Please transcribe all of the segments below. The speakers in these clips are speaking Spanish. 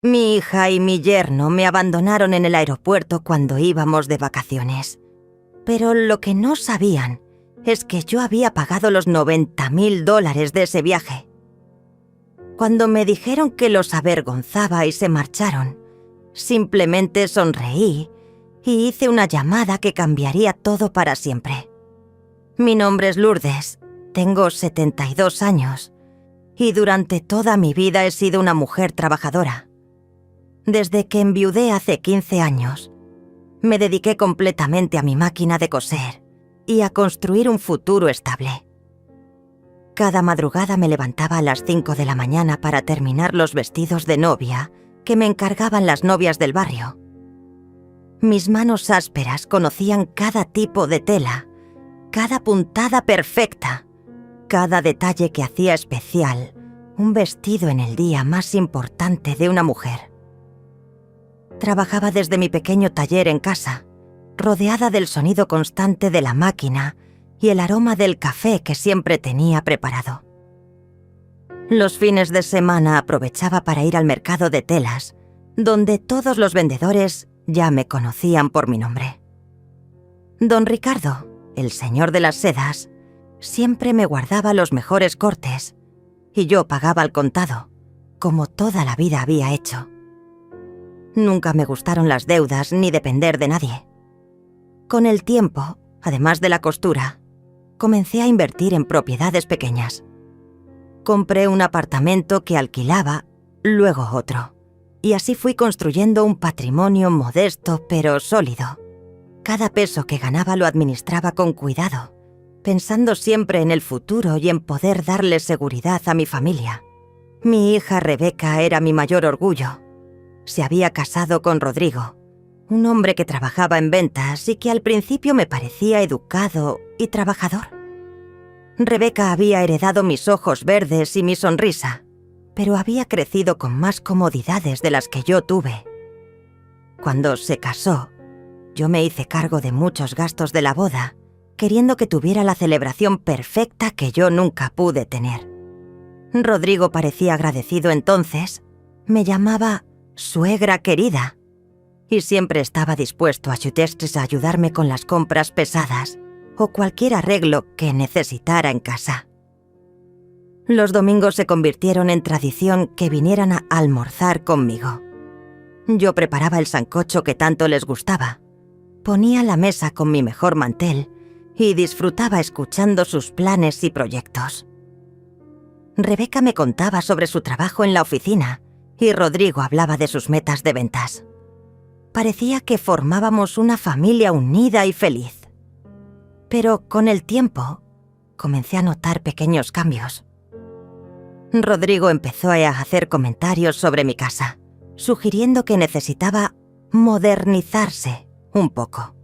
Mi hija y mi yerno me abandonaron en el aeropuerto cuando íbamos de vacaciones. Pero lo que no sabían es que yo había pagado los $90.000 de ese viaje. Cuando me dijeron que los avergonzaba y se marcharon, simplemente sonreí y hice una llamada que cambiaría todo para siempre. Mi nombre es Lourdes, tengo 72 años y durante toda mi vida he sido una mujer trabajadora. Desde que enviudé hace 15 años, me dediqué completamente a mi máquina de coser y a construir un futuro estable. Cada madrugada me levantaba a las 5 de la mañana para terminar los vestidos de novia que me encargaban las novias del barrio. Mis manos ásperas conocían cada tipo de tela, cada puntada perfecta, cada detalle que hacía especial un vestido en el día más importante de una mujer. Trabajaba desde mi pequeño taller en casa, rodeada del sonido constante de la máquina y el aroma del café que siempre tenía preparado. Los fines de semana aprovechaba para ir al mercado de telas, donde todos los vendedores ya me conocían por mi nombre. Don Ricardo, el señor de las sedas, siempre me guardaba los mejores cortes y yo pagaba al contado, como toda la vida había hecho. Nunca me gustaron las deudas ni depender de nadie. Con el tiempo, además de la costura, comencé a invertir en propiedades pequeñas. Compré un apartamento que alquilaba, luego otro, y así fui construyendo un patrimonio modesto pero sólido. Cada peso que ganaba lo administraba con cuidado, pensando siempre en el futuro y en poder darle seguridad a mi familia. Mi hija Rebeca era mi mayor orgullo. Se había casado con Rodrigo, un hombre que trabajaba en ventas y que al principio me parecía educado y trabajador. Rebeca había heredado mis ojos verdes y mi sonrisa, pero había crecido con más comodidades de las que yo tuve. Cuando se casó, yo me hice cargo de muchos gastos de la boda, queriendo que tuviera la celebración perfecta que yo nunca pude tener. Rodrigo parecía agradecido entonces, me llamaba suegra querida, y siempre estaba dispuesto a ayudarme con las compras pesadas o cualquier arreglo que necesitara en casa. Los domingos se convirtieron en tradición que vinieran a almorzar conmigo. Yo preparaba el sancocho que tanto les gustaba, ponía la mesa con mi mejor mantel y disfrutaba escuchando sus planes y proyectos. Rebeca me contaba sobre su trabajo en la oficina y Rodrigo hablaba de sus metas de ventas. Parecía que formábamos una familia unida y feliz. Pero con el tiempo, comencé a notar pequeños cambios. Rodrigo empezó a hacer comentarios sobre mi casa, sugiriendo que necesitaba modernizarse un poco.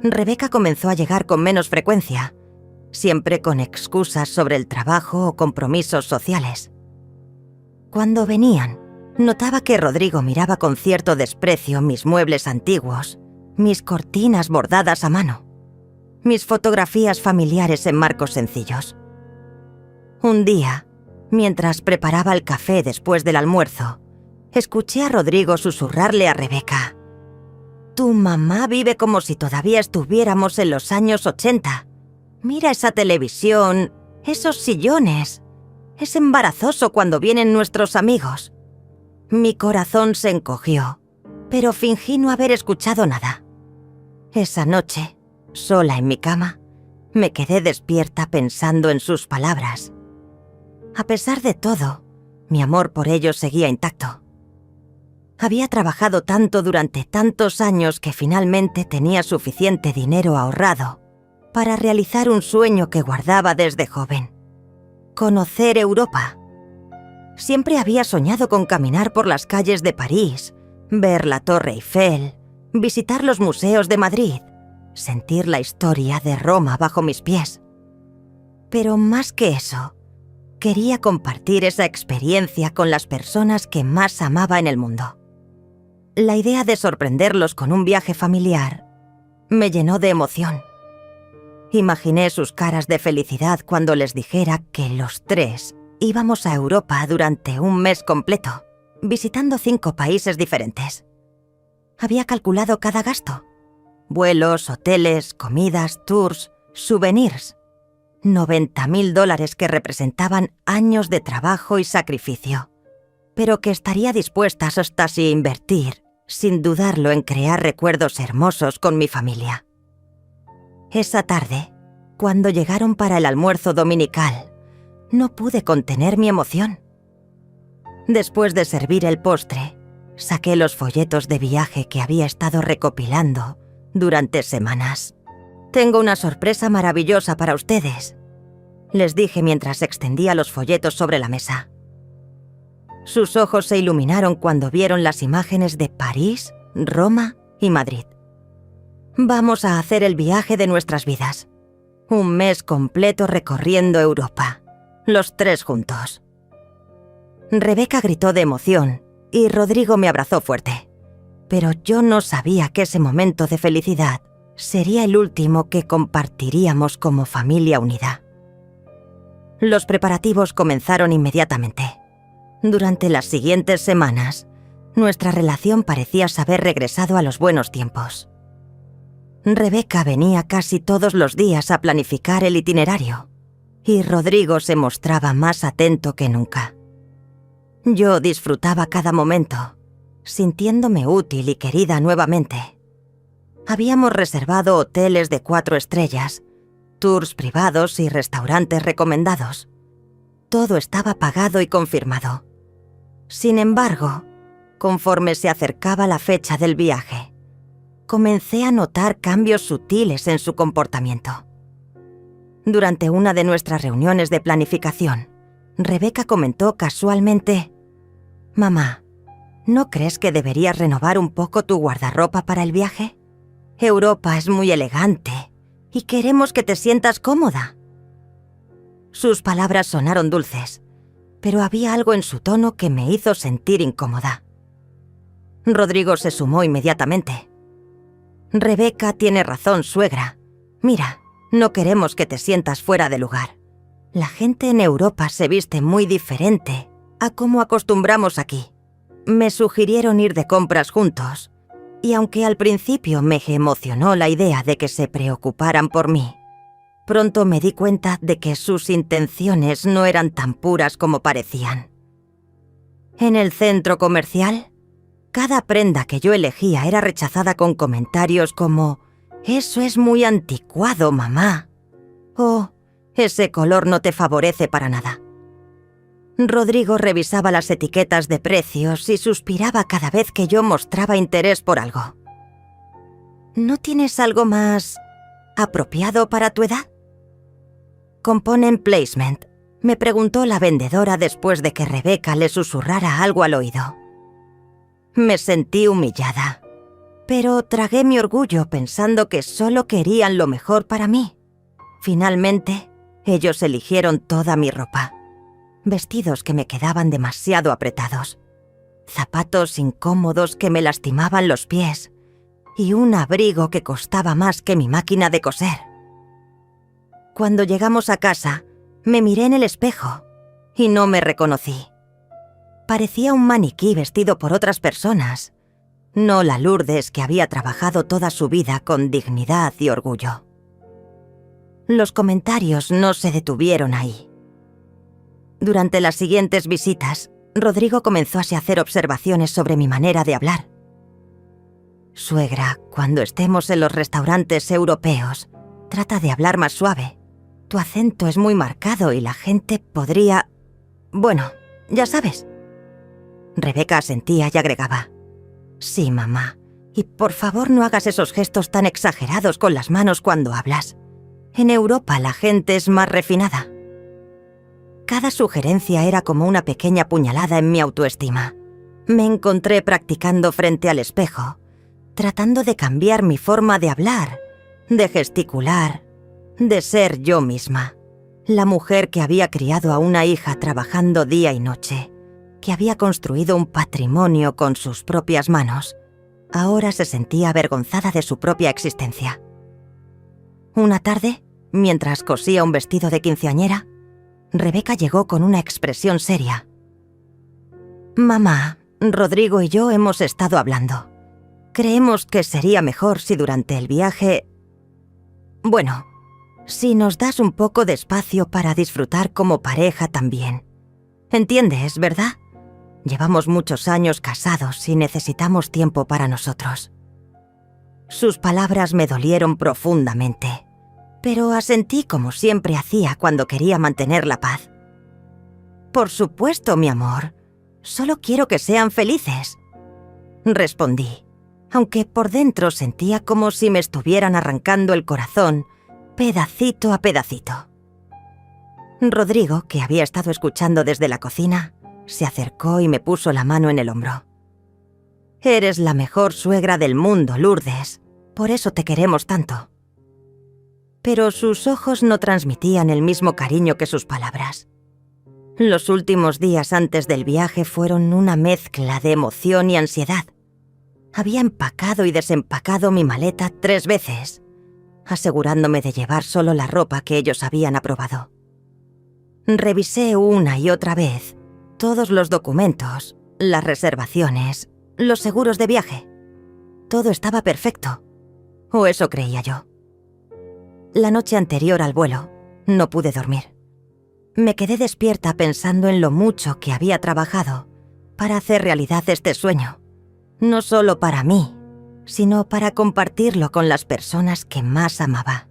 Rebeca comenzó a llegar con menos frecuencia, siempre con excusas sobre el trabajo o compromisos sociales. Cuando venían, notaba que Rodrigo miraba con cierto desprecio mis muebles antiguos, mis cortinas bordadas a mano, mis fotografías familiares en marcos sencillos. Un día, mientras preparaba el café después del almuerzo, escuché a Rodrigo susurrarle a Rebeca: «Tu mamá vive como si todavía estuviéramos en los años 80. Mira esa televisión, esos sillones. Es embarazoso cuando vienen nuestros amigos». Mi corazón se encogió, pero fingí no haber escuchado nada. Esa noche, sola en mi cama, me quedé despierta pensando en sus palabras. A pesar de todo, mi amor por ellos seguía intacto. Había trabajado tanto durante tantos años que finalmente tenía suficiente dinero ahorrado para realizar un sueño que guardaba desde joven: conocer Europa. Siempre había soñado con caminar por las calles de París, ver la Torre Eiffel, visitar los museos de Madrid, sentir la historia de Roma bajo mis pies. Pero más que eso, quería compartir esa experiencia con las personas que más amaba en el mundo. La idea de sorprenderlos con un viaje familiar me llenó de emoción. Imaginé sus caras de felicidad cuando les dijera que los tres íbamos a Europa durante un mes completo. visitando 5 países diferentes. Había calculado cada gasto. Vuelos, hoteles, comidas, tours, souvenirs. $90.000 que representaban años de trabajo y sacrificio, pero que estaría dispuesta hasta sin invertir, sin dudarlo, en crear recuerdos hermosos con mi familia. Esa tarde, cuando llegaron para el almuerzo dominical, no pude contener mi emoción. Después de servir el postre, saqué los folletos de viaje que había estado recopilando durante semanas. «Tengo una sorpresa maravillosa para ustedes», les dije mientras extendía los folletos sobre la mesa. Sus ojos se iluminaron cuando vieron las imágenes de París, Roma y Madrid. «Vamos a hacer el viaje de nuestras vidas. Un mes completo recorriendo Europa, los 3 juntos». Rebeca gritó de emoción y Rodrigo me abrazó fuerte, pero yo no sabía que ese momento de felicidad sería el último que compartiríamos como familia unida. Los preparativos comenzaron inmediatamente. Durante las siguientes semanas, nuestra relación parecía haber regresado a los buenos tiempos. Rebeca venía casi todos los días a planificar el itinerario, y Rodrigo se mostraba más atento que nunca. Yo disfrutaba cada momento, sintiéndome útil y querida nuevamente. Habíamos reservado hoteles de 4 estrellas, tours privados y restaurantes recomendados. Todo estaba pagado y confirmado. Sin embargo, conforme se acercaba la fecha del viaje, comencé a notar cambios sutiles en su comportamiento. Durante una de nuestras reuniones de planificación, Rebeca comentó casualmente: «Mamá, ¿no crees que deberías renovar un poco tu guardarropa para el viaje? Europa es muy elegante y queremos que te sientas cómoda». Sus palabras sonaron dulces, pero había algo en su tono que me hizo sentir incómoda. Rodrigo se sumó inmediatamente. «Rebeca tiene razón, suegra. Mira, no queremos que te sientas fuera de lugar. La gente en Europa se viste muy diferente a cómo acostumbramos aquí». Me sugirieron ir de compras juntos, y aunque al principio me emocionó la idea de que se preocuparan por mí, pronto me di cuenta de que sus intenciones no eran tan puras como parecían. En el centro comercial, cada prenda que yo elegía era rechazada con comentarios como «Eso es muy anticuado, mamá», o «Ese color no te favorece para nada». Rodrigo revisaba las etiquetas de precios y suspiraba cada vez que yo mostraba interés por algo. «¿No tienes algo más apropiado para tu edad?» «Component placement», me preguntó la vendedora después de que Rebeca le susurrara algo al oído. Me sentí humillada, pero tragué mi orgullo pensando que solo querían lo mejor para mí. Finalmente, ellos eligieron toda mi ropa. Vestidos que me quedaban demasiado apretados, zapatos incómodos que me lastimaban los pies y un abrigo que costaba más que mi máquina de coser. Cuando llegamos a casa, me miré en el espejo y no me reconocí. Parecía un maniquí vestido por otras personas, no la Lourdes que había trabajado toda su vida con dignidad y orgullo. Los comentarios no se detuvieron ahí. Durante las siguientes visitas, Rodrigo comenzó a hacer observaciones sobre mi manera de hablar. «Suegra, cuando estemos en los restaurantes europeos, trata de hablar más suave. Tu acento es muy marcado y la gente podría... Bueno, ya sabes». Rebeca asentía y agregaba: «Sí, mamá, y por favor no hagas esos gestos tan exagerados con las manos cuando hablas. En Europa la gente es más refinada». Cada sugerencia era como una pequeña puñalada en mi autoestima. Me encontré practicando frente al espejo, tratando de cambiar mi forma de hablar, de gesticular, de ser yo misma. La mujer que había criado a una hija trabajando día y noche, que había construido un patrimonio con sus propias manos, ahora se sentía avergonzada de su propia existencia. Una tarde, mientras cosía un vestido de quinceañera, Rebeca llegó con una expresión seria. «Mamá, Rodrigo y yo hemos estado hablando. Creemos que sería mejor si durante el viaje... Bueno, si nos das un poco de espacio para disfrutar como pareja también. ¿Entiendes, verdad? Llevamos muchos años casados y necesitamos tiempo para nosotros. Sus palabras me dolieron profundamente, pero asentí como siempre hacía cuando quería mantener la paz. Por supuesto, mi amor. Solo quiero que sean felices, respondí, aunque por dentro sentía como si me estuvieran arrancando el corazón, pedacito a pedacito. Rodrigo, que había estado escuchando desde la cocina, se acercó y me puso la mano en el hombro. Eres la mejor suegra del mundo, Lourdes. Por eso te queremos tanto. Pero sus ojos no transmitían el mismo cariño que sus palabras. Los últimos días antes del viaje fueron una mezcla de emoción y ansiedad. Había empacado y desempacado mi maleta 3 veces, asegurándome de llevar solo la ropa que ellos habían aprobado. Revisé una y otra vez todos los documentos, las reservaciones, los seguros de viaje. Todo estaba perfecto, o eso creía yo. La noche anterior al vuelo, no pude dormir. Me quedé despierta pensando en lo mucho que había trabajado para hacer realidad este sueño, no solo para mí, sino para compartirlo con las personas que más amaba.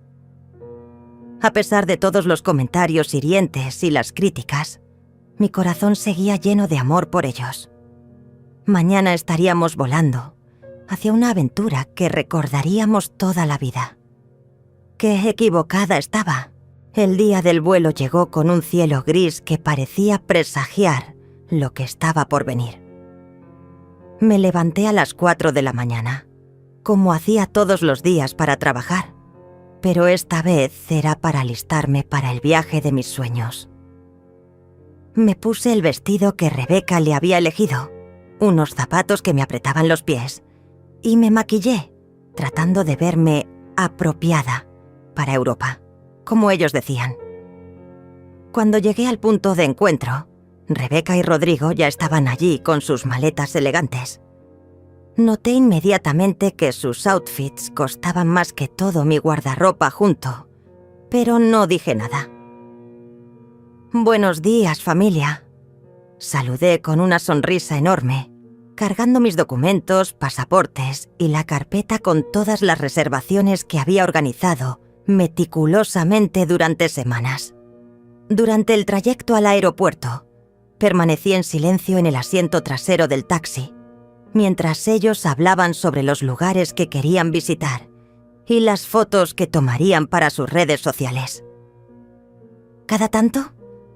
A pesar de todos los comentarios hirientes y las críticas, mi corazón seguía lleno de amor por ellos. Mañana estaríamos volando hacia una aventura que recordaríamos toda la vida. ¡Qué equivocada estaba! El día del vuelo llegó con un cielo gris que parecía presagiar lo que estaba por venir. Me levanté a las 4 de la mañana, como hacía todos los días para trabajar, pero esta vez era para alistarme para el viaje de mis sueños. Me puse el vestido que Rebeca le había elegido, unos zapatos que me apretaban los pies, y me maquillé, tratando de verme apropiada para Europa, como ellos decían. Cuando llegué al punto de encuentro, Rebeca y Rodrigo ya estaban allí con sus maletas elegantes. Noté inmediatamente que sus outfits costaban más que todo mi guardarropa junto, pero no dije nada. «Buenos días, familia», saludé con una sonrisa enorme, cargando mis documentos, pasaportes y la carpeta con todas las reservaciones que había organizado meticulosamente durante semanas. Durante el trayecto al aeropuerto, permanecí en silencio en el asiento trasero del taxi, mientras ellos hablaban sobre los lugares que querían visitar y las fotos que tomarían para sus redes sociales. Cada tanto,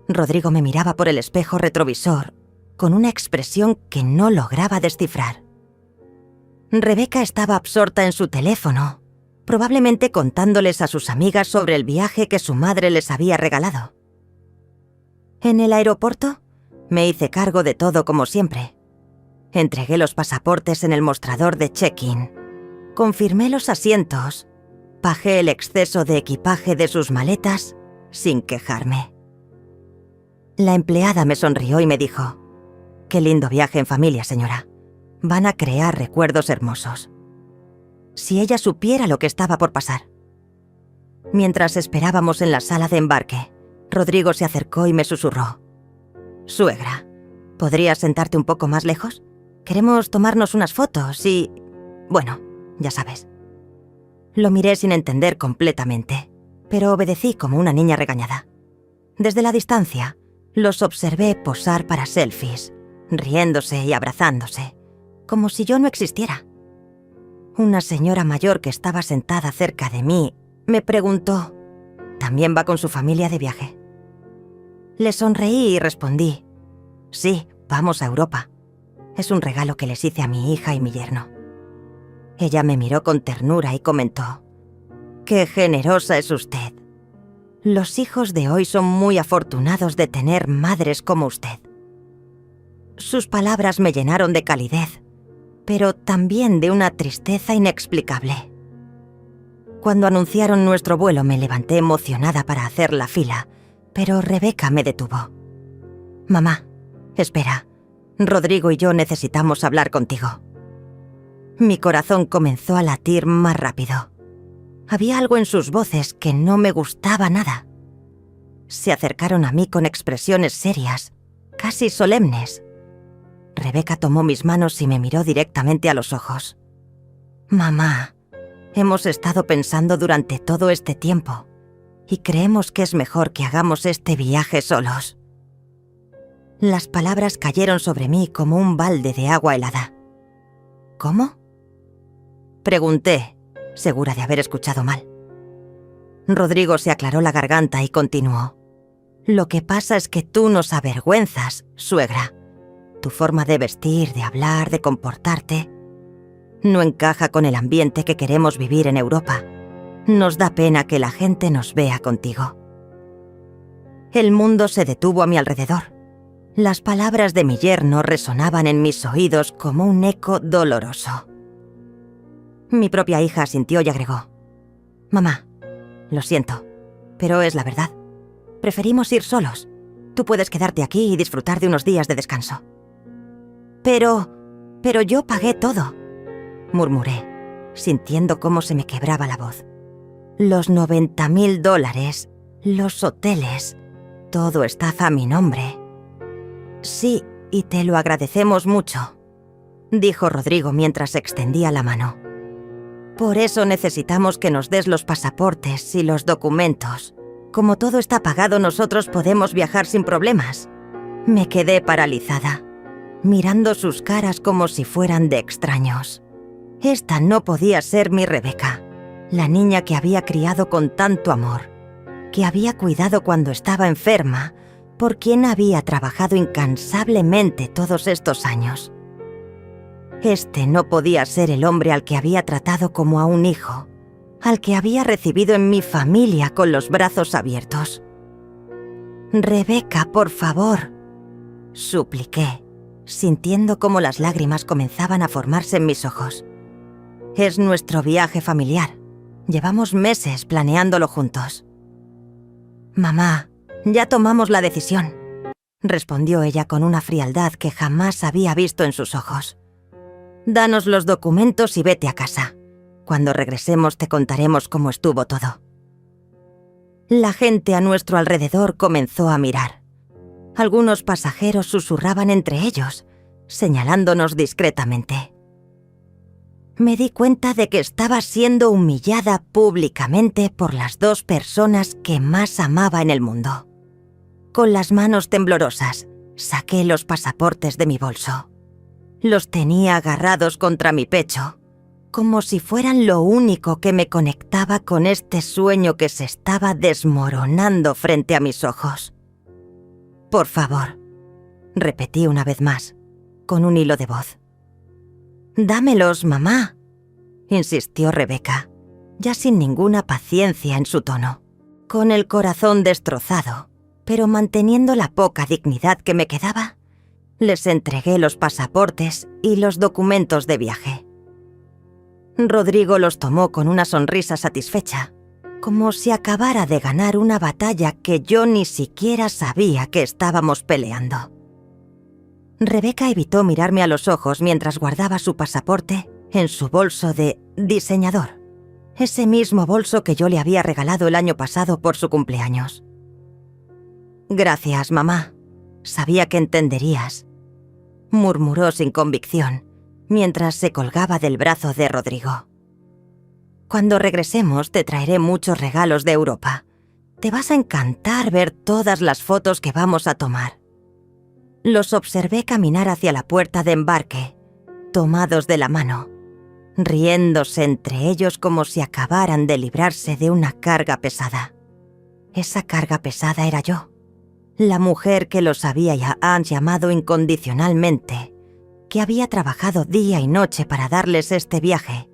Rodrigo me miraba por el espejo retrovisor con una expresión que no lograba descifrar. Rebeca estaba absorta en su teléfono, probablemente contándoles a sus amigas sobre el viaje que su madre les había regalado. En el aeropuerto, me hice cargo de todo como siempre. Entregué los pasaportes en el mostrador de check-in, confirmé los asientos, bajé el exceso de equipaje de sus maletas sin quejarme. La empleada me sonrió y me dijo: «Qué lindo viaje en familia, señora. Van a crear recuerdos hermosos». Si ella supiera lo que estaba por pasar. Mientras esperábamos en la sala de embarque, Rodrigo se acercó y me susurró: «Suegra, ¿podrías sentarte un poco más lejos? Queremos tomarnos unas fotos y... bueno, ya sabes». Lo miré sin entender completamente, pero obedecí como una niña regañada. Desde la distancia, los observé posar para selfies, riéndose y abrazándose, como si yo no existiera. Una señora mayor que estaba sentada cerca de mí me preguntó: ¿también va con su familia de viaje? Le sonreí y respondí: «Sí, vamos a Europa. Es un regalo que les hice a mi hija y mi yerno». Ella me miró con ternura y comentó: «Qué generosa es usted. Los hijos de hoy son muy afortunados de tener madres como usted». Sus palabras me llenaron de calidez, pero también de una tristeza inexplicable. Cuando anunciaron nuestro vuelo me levanté emocionada para hacer la fila, pero Rebeca me detuvo. «Mamá, espera, Rodrigo y yo necesitamos hablar contigo. Mi corazón comenzó a latir más rápido. Había algo en sus voces que no me gustaba nada. Se acercaron a mí con expresiones serias, casi solemnes. Rebeca tomó mis manos y me miró directamente a los ojos. «Mamá, hemos estado pensando durante todo este tiempo y creemos que es mejor que hagamos este viaje solos». Las palabras cayeron sobre mí como un balde de agua helada. «¿Cómo?», pregunté, segura de haber escuchado mal. Rodrigo se aclaró la garganta y continuó. «Lo que pasa es que tú nos avergüenzas, suegra. Tu forma de vestir, de hablar, de comportarte, no encaja con el ambiente que queremos vivir en Europa. Nos da pena que la gente nos vea contigo». El mundo se detuvo a mi alrededor. Las palabras de mi yerno resonaban en mis oídos como un eco doloroso. Mi propia hija asintió y agregó: «Mamá, lo siento, pero es la verdad. Preferimos ir solos. Tú puedes quedarte aquí y disfrutar de unos días de descanso». Pero yo pagué todo», murmuré, sintiendo cómo se me quebraba la voz. «Los $90,000, los hoteles, todo está a mi nombre». «Sí, y te lo agradecemos mucho», dijo Rodrigo mientras extendía la mano. «Por eso necesitamos que nos des los pasaportes y los documentos. Como todo está pagado, nosotros podemos viajar sin problemas». Me quedé paralizada, mirando sus caras como si fueran de extraños. Esta no podía ser mi Rebeca, la niña que había criado con tanto amor, que había cuidado cuando estaba enferma, por quien había trabajado incansablemente todos estos años. Este no podía ser el hombre al que había tratado como a un hijo, al que había recibido en mi familia con los brazos abiertos. «Rebeca, por favor», supliqué, sintiendo cómo las lágrimas comenzaban a formarse en mis ojos. «Es nuestro viaje familiar. Llevamos meses planeándolo juntos». «Mamá, ya tomamos la decisión», respondió ella con una frialdad que jamás había visto en sus ojos. «Danos los documentos y vete a casa. Cuando regresemos te contaremos cómo estuvo todo». La gente a nuestro alrededor comenzó a mirar. Algunos pasajeros susurraban entre ellos, señalándonos discretamente. Me di cuenta de que estaba siendo humillada públicamente por las dos personas que más amaba en el mundo. Con las manos temblorosas, saqué los pasaportes de mi bolso. Los tenía agarrados contra mi pecho, como si fueran lo único que me conectaba con este sueño que se estaba desmoronando frente a mis ojos. «Por favor», repetí una vez más, con un hilo de voz. «Dámelos, mamá», insistió Rebeca, ya sin ninguna paciencia en su tono, con el corazón destrozado, pero manteniendo la poca dignidad que me quedaba. Les entregué los pasaportes y los documentos de viaje. Rodrigo los tomó con una sonrisa satisfecha, como si acabara de ganar una batalla que yo ni siquiera sabía que estábamos peleando. Rebeca evitó mirarme a los ojos mientras guardaba su pasaporte en su bolso de diseñador, ese mismo bolso que yo le había regalado el año pasado por su cumpleaños. «Gracias, mamá. Sabía que entenderías», murmuró sin convicción, mientras se colgaba del brazo de Rodrigo. «Cuando regresemos te traeré muchos regalos de Europa. Te vas a encantar ver todas las fotos que vamos a tomar». Los observé caminar hacia la puerta de embarque, tomados de la mano, riéndose entre ellos como si acabaran de librarse de una carga pesada. Esa carga pesada era yo, la mujer que los había llamado incondicionalmente, que había trabajado día y noche para darles este viaje,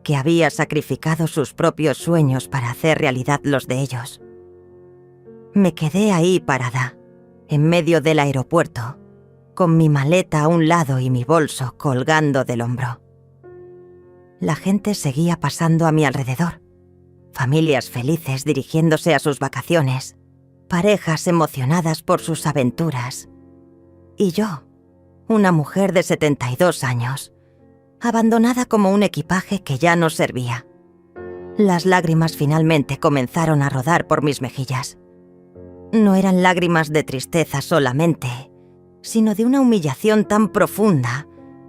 que había sacrificado sus propios sueños para hacer realidad los de ellos. Me quedé ahí parada, en medio del aeropuerto, con mi maleta a un lado y mi bolso colgando del hombro. La gente seguía pasando a mi alrededor, familias felices dirigiéndose a sus vacaciones, parejas emocionadas por sus aventuras, y yo, una mujer de 72 años, abandonada como un equipaje que ya no servía. Las lágrimas finalmente comenzaron a rodar por mis mejillas. No eran lágrimas de tristeza solamente, sino de una humillación tan profunda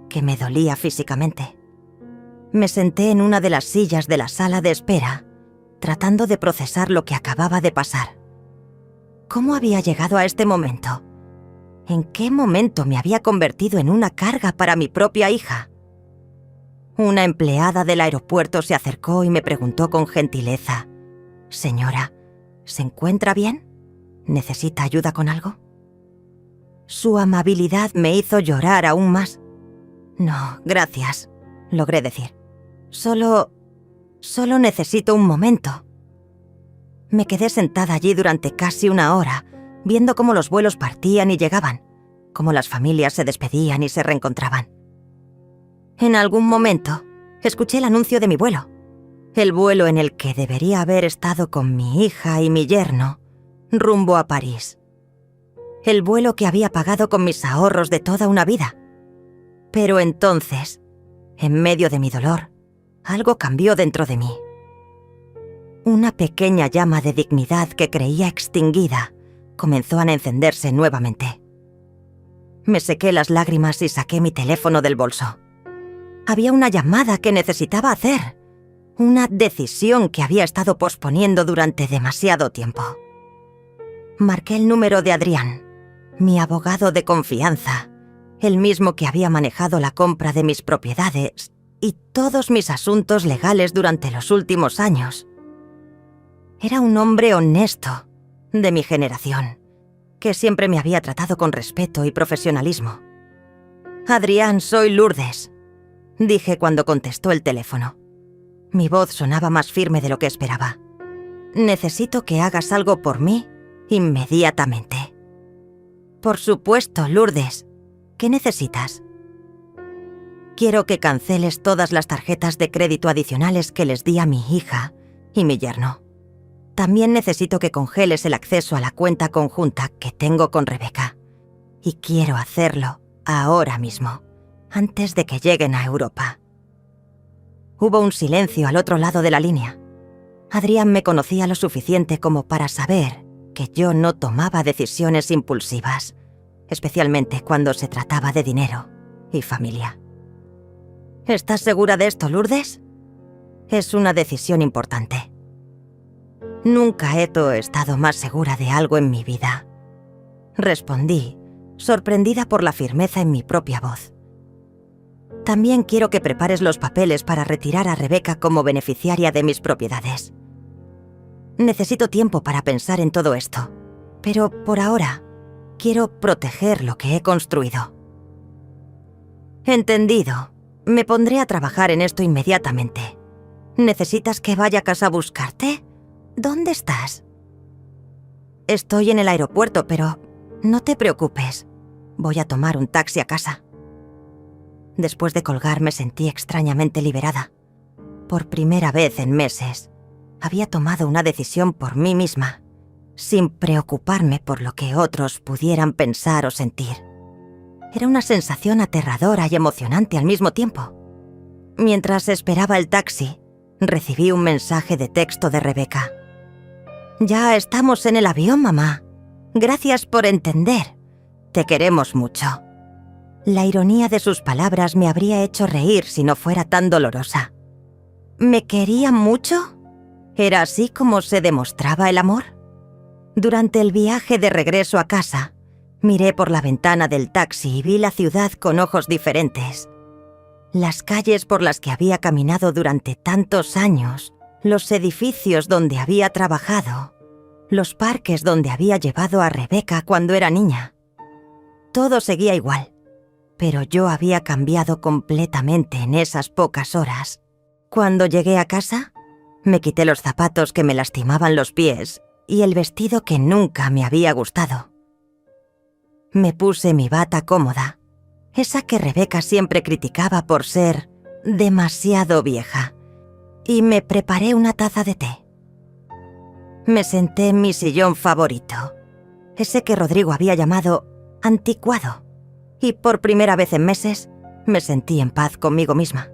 que me dolía físicamente. Me senté en una de las sillas de la sala de espera, tratando de procesar lo que acababa de pasar. ¿Cómo había llegado a este momento? ¿En qué momento me había convertido en una carga para mi propia hija? Una empleada del aeropuerto se acercó y me preguntó con gentileza: «Señora, ¿se encuentra bien? ¿Necesita ayuda con algo?». Su amabilidad me hizo llorar aún más. «No, gracias», logré decir. Solo necesito un momento». Me quedé sentada allí durante casi una hora, viendo cómo los vuelos partían y llegaban, cómo las familias se despedían y se reencontraban. En algún momento, escuché el anuncio de mi vuelo, el vuelo en el que debería haber estado con mi hija y mi yerno, rumbo a París. El vuelo que había pagado con mis ahorros de toda una vida. Pero entonces, en medio de mi dolor, algo cambió dentro de mí. Una pequeña llama de dignidad que creía extinguida comenzó a encenderse nuevamente. Me sequé las lágrimas y saqué mi teléfono del bolso. Había una llamada que necesitaba hacer, una decisión que había estado posponiendo durante demasiado tiempo. Marqué el número de Adrián, mi abogado de confianza, el mismo que había manejado la compra de mis propiedades y todos mis asuntos legales durante los últimos años. Era un hombre honesto, de mi generación, que siempre me había tratado con respeto y profesionalismo. «Adrián, soy Lourdes», dije cuando contestó el teléfono. Mi voz sonaba más firme de lo que esperaba. «Necesito que hagas algo por mí inmediatamente». «Por supuesto, Lourdes. ¿Qué necesitas?» «Quiero que canceles todas las tarjetas de crédito adicionales que les di a mi hija y mi yerno. También necesito que congeles el acceso a la cuenta conjunta que tengo con Rebeca. Y quiero hacerlo ahora mismo, antes de que lleguen a Europa». Hubo un silencio al otro lado de la línea. Adrián me conocía lo suficiente como para saber que yo no tomaba decisiones impulsivas, especialmente cuando se trataba de dinero y familia. «¿Estás segura de esto, Lourdes? Es una decisión importante». «Nunca he estado más segura de algo en mi vida», respondí, sorprendida por la firmeza en mi propia voz. «También quiero que prepares los papeles para retirar a Rebeca como beneficiaria de mis propiedades. Necesito tiempo para pensar en todo esto, pero por ahora quiero proteger lo que he construido». «Entendido. Me pondré a trabajar en esto inmediatamente. ¿Necesitas que vaya a casa a buscarte? ¿Dónde estás?» «Estoy en el aeropuerto, pero no te preocupes. Voy a tomar un taxi a casa». Después de colgar me sentí extrañamente liberada. Por primera vez en meses, había tomado una decisión por mí misma, sin preocuparme por lo que otros pudieran pensar o sentir. Era una sensación aterradora y emocionante al mismo tiempo. Mientras esperaba el taxi, recibí un mensaje de texto de Rebeca. «Ya estamos en el avión, mamá. Gracias por entender. Te queremos mucho». La ironía de sus palabras me habría hecho reír si no fuera tan dolorosa. ¿Me quería mucho? ¿Era así como se demostraba el amor? Durante el viaje de regreso a casa, miré por la ventana del taxi y vi la ciudad con ojos diferentes. Las calles por las que había caminado durante tantos años, los edificios donde había trabajado, los parques donde había llevado a Rebeca cuando era niña. Todo seguía igual, pero yo había cambiado completamente en esas pocas horas. Cuando llegué a casa, me quité los zapatos que me lastimaban los pies y el vestido que nunca me había gustado. Me puse mi bata cómoda, esa que Rebeca siempre criticaba por ser demasiado vieja, y me preparé una taza de té. Me senté en mi sillón favorito, ese que Rodrigo había llamado anticuado, y por primera vez en meses me sentí en paz conmigo misma.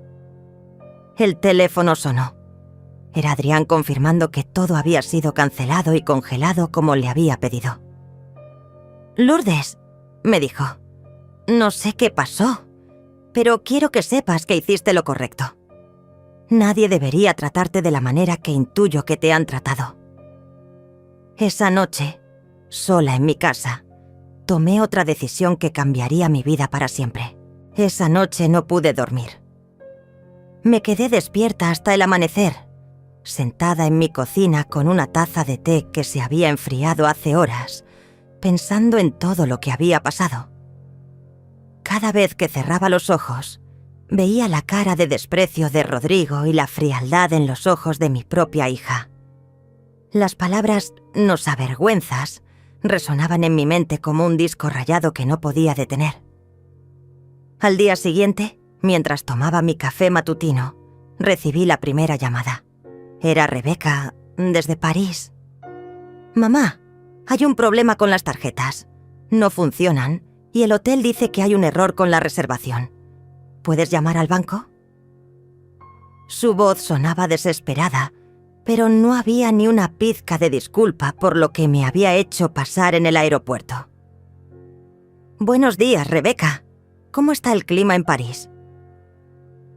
El teléfono sonó. Era Adrián confirmando que todo había sido cancelado y congelado como le había pedido. «Lourdes», me dijo, «no sé qué pasó, pero quiero que sepas que hiciste lo correcto. Nadie debería tratarte de la manera que intuyo que te han tratado». Esa noche, sola en mi casa, tomé otra decisión que cambiaría mi vida para siempre. Esa noche no pude dormir. Me quedé despierta hasta el amanecer, sentada en mi cocina con una taza de té que se había enfriado hace horas, pensando en todo lo que había pasado. Cada vez que cerraba los ojos, veía la cara de desprecio de Rodrigo y la frialdad en los ojos de mi propia hija. Las palabras «nos avergüenzas» resonaban en mi mente como un disco rayado que no podía detener. Al día siguiente, mientras tomaba mi café matutino, recibí la primera llamada. Era Rebeca, desde París. «Mamá, hay un problema con las tarjetas. No funcionan y el hotel dice que hay un error con la reservación. ¿Puedes llamar al banco?». Su voz sonaba desesperada, pero no había ni una pizca de disculpa por lo que me había hecho pasar en el aeropuerto. «Buenos días, Rebeca. ¿Cómo está el clima en París?».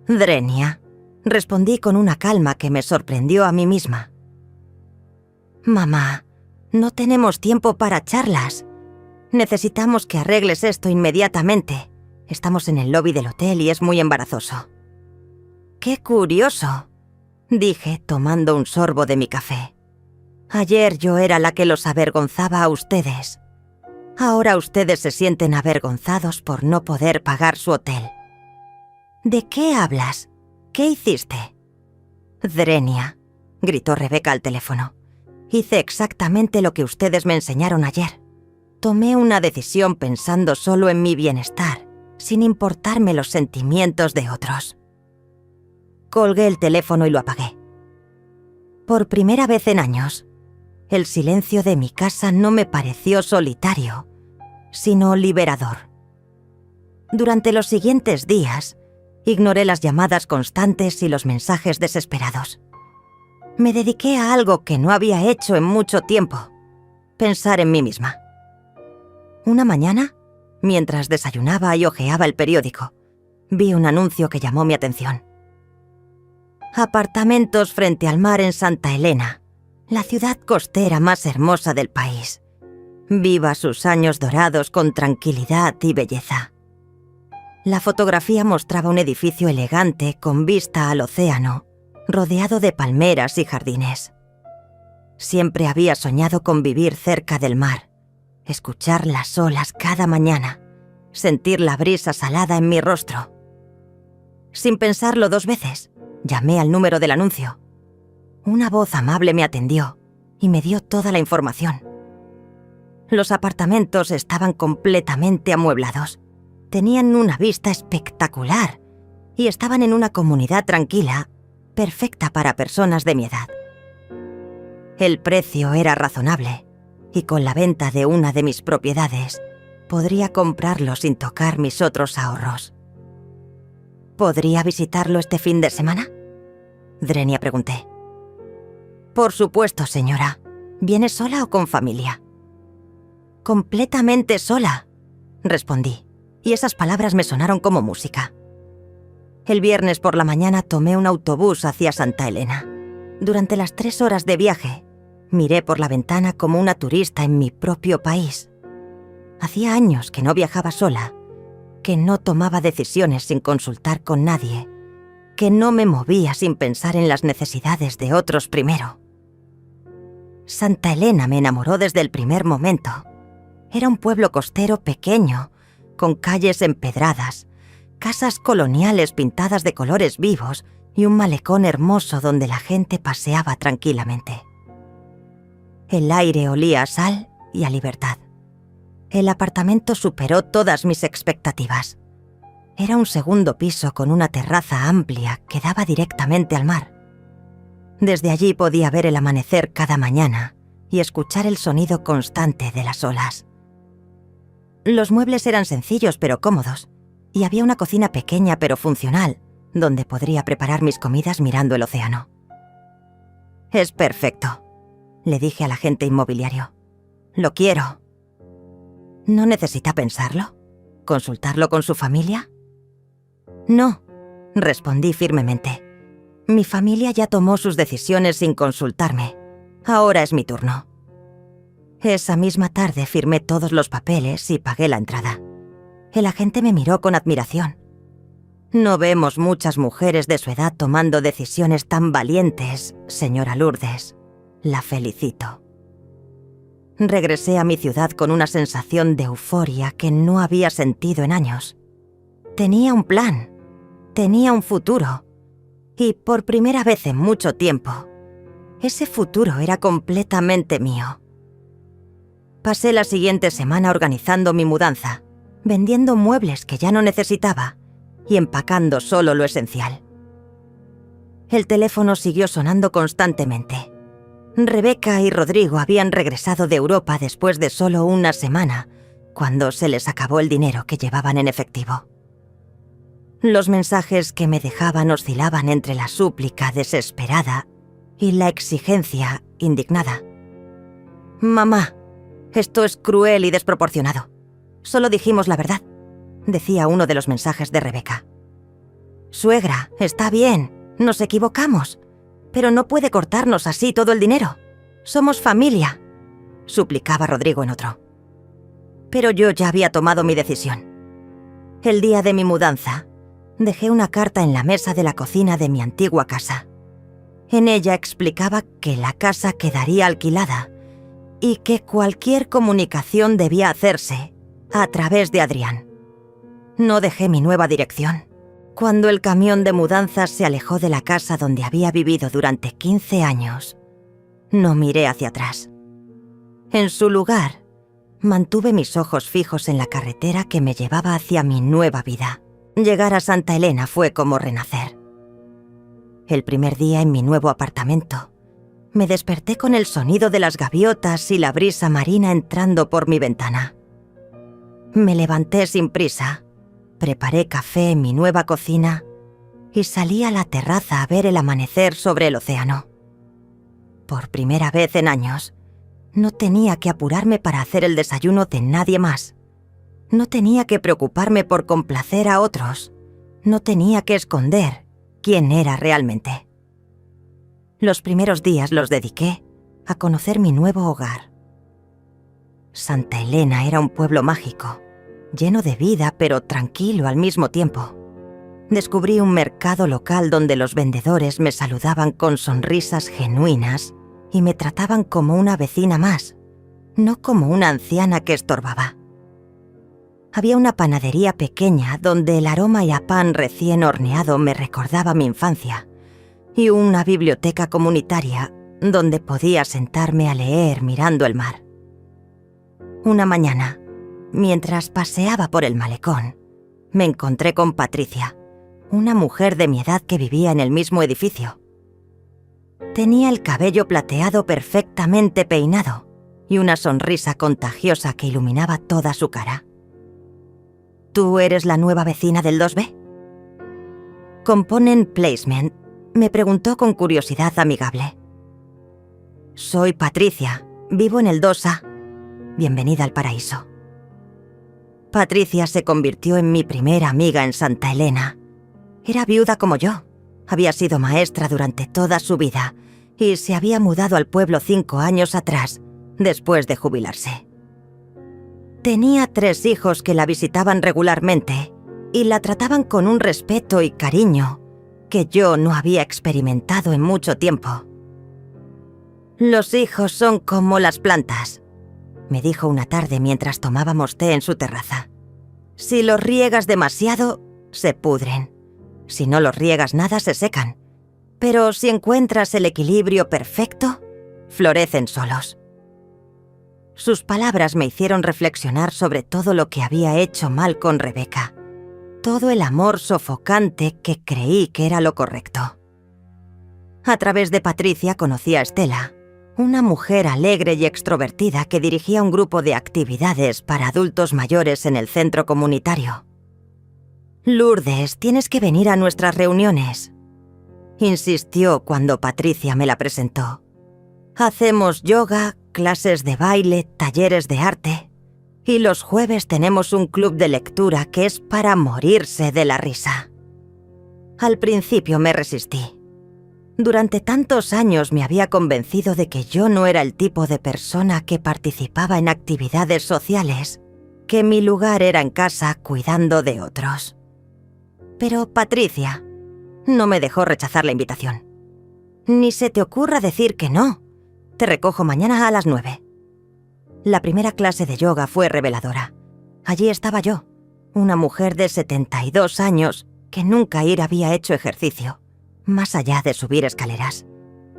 «Drenia», respondí con una calma que me sorprendió a mí misma. «Mamá, no tenemos tiempo para charlas. Necesitamos que arregles esto inmediatamente. Estamos en el lobby del hotel y es muy embarazoso». «Qué curioso», dije tomando un sorbo de mi café. «Ayer yo era la que los avergonzaba a ustedes. Ahora ustedes se sienten avergonzados por no poder pagar su hotel». «¿De qué hablas? ¿Qué hiciste?». «Drenia», gritó Rebeca al teléfono. «Hice exactamente lo que ustedes me enseñaron ayer. Tomé una decisión pensando solo en mi bienestar, sin importarme los sentimientos de otros». Colgué el teléfono y lo apagué. Por primera vez en años, el silencio de mi casa no me pareció solitario, sino liberador. Durante los siguientes días, ignoré las llamadas constantes y los mensajes desesperados. Me dediqué a algo que no había hecho en mucho tiempo: pensar en mí misma. Una mañana, mientras desayunaba y hojeaba el periódico, vi un anuncio que llamó mi atención. Apartamentos frente al mar en Santa Elena, la ciudad costera más hermosa del país. Viva sus años dorados con tranquilidad y belleza. La fotografía mostraba un edificio elegante con vista al océano, rodeado de palmeras y jardines. Siempre había soñado con vivir cerca del mar, escuchar las olas cada mañana, sentir la brisa salada en mi rostro. Sin pensarlo 2 veces, llamé al número del anuncio. Una voz amable me atendió y me dio toda la información. Los apartamentos estaban completamente amueblados. Tenían una vista espectacular y estaban en una comunidad tranquila, perfecta para personas de mi edad. El precio era razonable y con la venta de una de mis propiedades podría comprarlo sin tocar mis otros ahorros. ¿Podría visitarlo este fin de semana?, Drenia pregunté. «Por supuesto, señora. ¿Viene sola o con familia?». «Completamente sola», respondí, y esas palabras me sonaron como música. El viernes por la mañana tomé un autobús hacia Santa Elena. Durante las 3 horas de viaje, miré por la ventana como una turista en mi propio país. Hacía años que no viajaba sola, que no tomaba decisiones sin consultar con nadie, que no me movía sin pensar en las necesidades de otros primero. Santa Elena me enamoró desde el primer momento. Era un pueblo costero pequeño, con calles empedradas, casas coloniales pintadas de colores vivos y un malecón hermoso donde la gente paseaba tranquilamente. El aire olía a sal y a libertad. El apartamento superó todas mis expectativas. Era un segundo piso con una terraza amplia que daba directamente al mar. Desde allí podía ver el amanecer cada mañana y escuchar el sonido constante de las olas. Los muebles eran sencillos pero cómodos, y había una cocina pequeña pero funcional, donde podría preparar mis comidas mirando el océano. «Es perfecto», le dije al agente inmobiliario. «Lo quiero». «¿No necesita pensarlo? ¿Consultarlo con su familia?» «No», respondí firmemente. «Mi familia ya tomó sus decisiones sin consultarme. Ahora es mi turno». Esa misma tarde firmé todos los papeles y pagué la entrada. El agente me miró con admiración. «No vemos muchas mujeres de su edad tomando decisiones tan valientes, señora Lourdes. La felicito». Regresé a mi ciudad con una sensación de euforia que no había sentido en años. Tenía un plan, tenía un futuro, y por primera vez en mucho tiempo, ese futuro era completamente mío. Pasé la siguiente semana organizando mi mudanza, vendiendo muebles que ya no necesitaba y empacando solo lo esencial. El teléfono siguió sonando constantemente. Rebeca y Rodrigo habían regresado de Europa después de solo una semana, cuando se les acabó el dinero que llevaban en efectivo. Los mensajes que me dejaban oscilaban entre la súplica desesperada y la exigencia indignada. «Mamá, esto es cruel y desproporcionado. Solo dijimos la verdad», decía uno de los mensajes de Rebeca. «Suegra, está bien, nos equivocamos, pero no puede cortarnos así todo el dinero. Somos familia», suplicaba Rodrigo en otro. Pero yo ya había tomado mi decisión. El día de mi mudanza, dejé una carta en la mesa de la cocina de mi antigua casa. En ella explicaba que la casa quedaría alquilada y que cualquier comunicación debía hacerse a través de Adrián. No dejé mi nueva dirección. Cuando el camión de mudanzas se alejó de la casa donde había vivido durante 15 años, no miré hacia atrás. En su lugar, mantuve mis ojos fijos en la carretera que me llevaba hacia mi nueva vida. Llegar a Santa Elena fue como renacer. El primer día en mi nuevo apartamento, me desperté con el sonido de las gaviotas y la brisa marina entrando por mi ventana. Me levanté sin prisa, preparé café en mi nueva cocina y salí a la terraza a ver el amanecer sobre el océano. Por primera vez en años, no tenía que apurarme para hacer el desayuno de nadie más. No tenía que preocuparme por complacer a otros. No tenía que esconder quién era realmente. Los primeros días los dediqué a conocer mi nuevo hogar. Santa Elena era un pueblo mágico, lleno de vida pero tranquilo al mismo tiempo. Descubrí un mercado local donde los vendedores me saludaban con sonrisas genuinas y me trataban como una vecina más, no como una anciana que estorbaba. Había una panadería pequeña donde el aroma a pan recién horneado me recordaba mi infancia, y una biblioteca comunitaria donde podía sentarme a leer mirando el mar. Una mañana, mientras paseaba por el malecón, me encontré con Patricia, una mujer de mi edad que vivía en el mismo edificio. Tenía el cabello plateado perfectamente peinado y una sonrisa contagiosa que iluminaba toda su cara. ¿Tú eres la nueva vecina del 2B? Component Placement me preguntó con curiosidad amigable. Soy Patricia, vivo en el 2A. Bienvenida al paraíso. Patricia se convirtió en mi primera amiga en Santa Elena. Era viuda como yo, había sido maestra durante toda su vida y se había mudado al pueblo 5 años atrás, después de jubilarse. Tenía 3 hijos que la visitaban regularmente y la trataban con un respeto y cariño que yo no había experimentado en mucho tiempo. «Los hijos son como las plantas», me dijo una tarde mientras tomábamos té en su terraza. «Si los riegas demasiado, se pudren. Si no los riegas nada, se secan. Pero si encuentras el equilibrio perfecto, florecen solos». Sus palabras me hicieron reflexionar sobre todo lo que había hecho mal con Rebeca. Todo el amor sofocante que creí que era lo correcto. A través de Patricia conocí a Estela, una mujer alegre y extrovertida que dirigía un grupo de actividades para adultos mayores en el centro comunitario. «Lourdes, tienes que venir a nuestras reuniones», insistió cuando Patricia me la presentó. «Hacemos yoga, clases de baile, talleres de arte, y los jueves tenemos un club de lectura que es para morirse de la risa». Al principio me resistí. Durante tantos años me había convencido de que yo no era el tipo de persona que participaba en actividades sociales, que mi lugar era en casa cuidando de otros. Pero Patricia no me dejó rechazar la invitación. «Ni se te ocurra decir que no. Te recojo mañana a las 9». La primera clase de yoga fue reveladora. Allí estaba yo, una mujer de 72 años que nunca había hecho ejercicio, más allá de subir escaleras,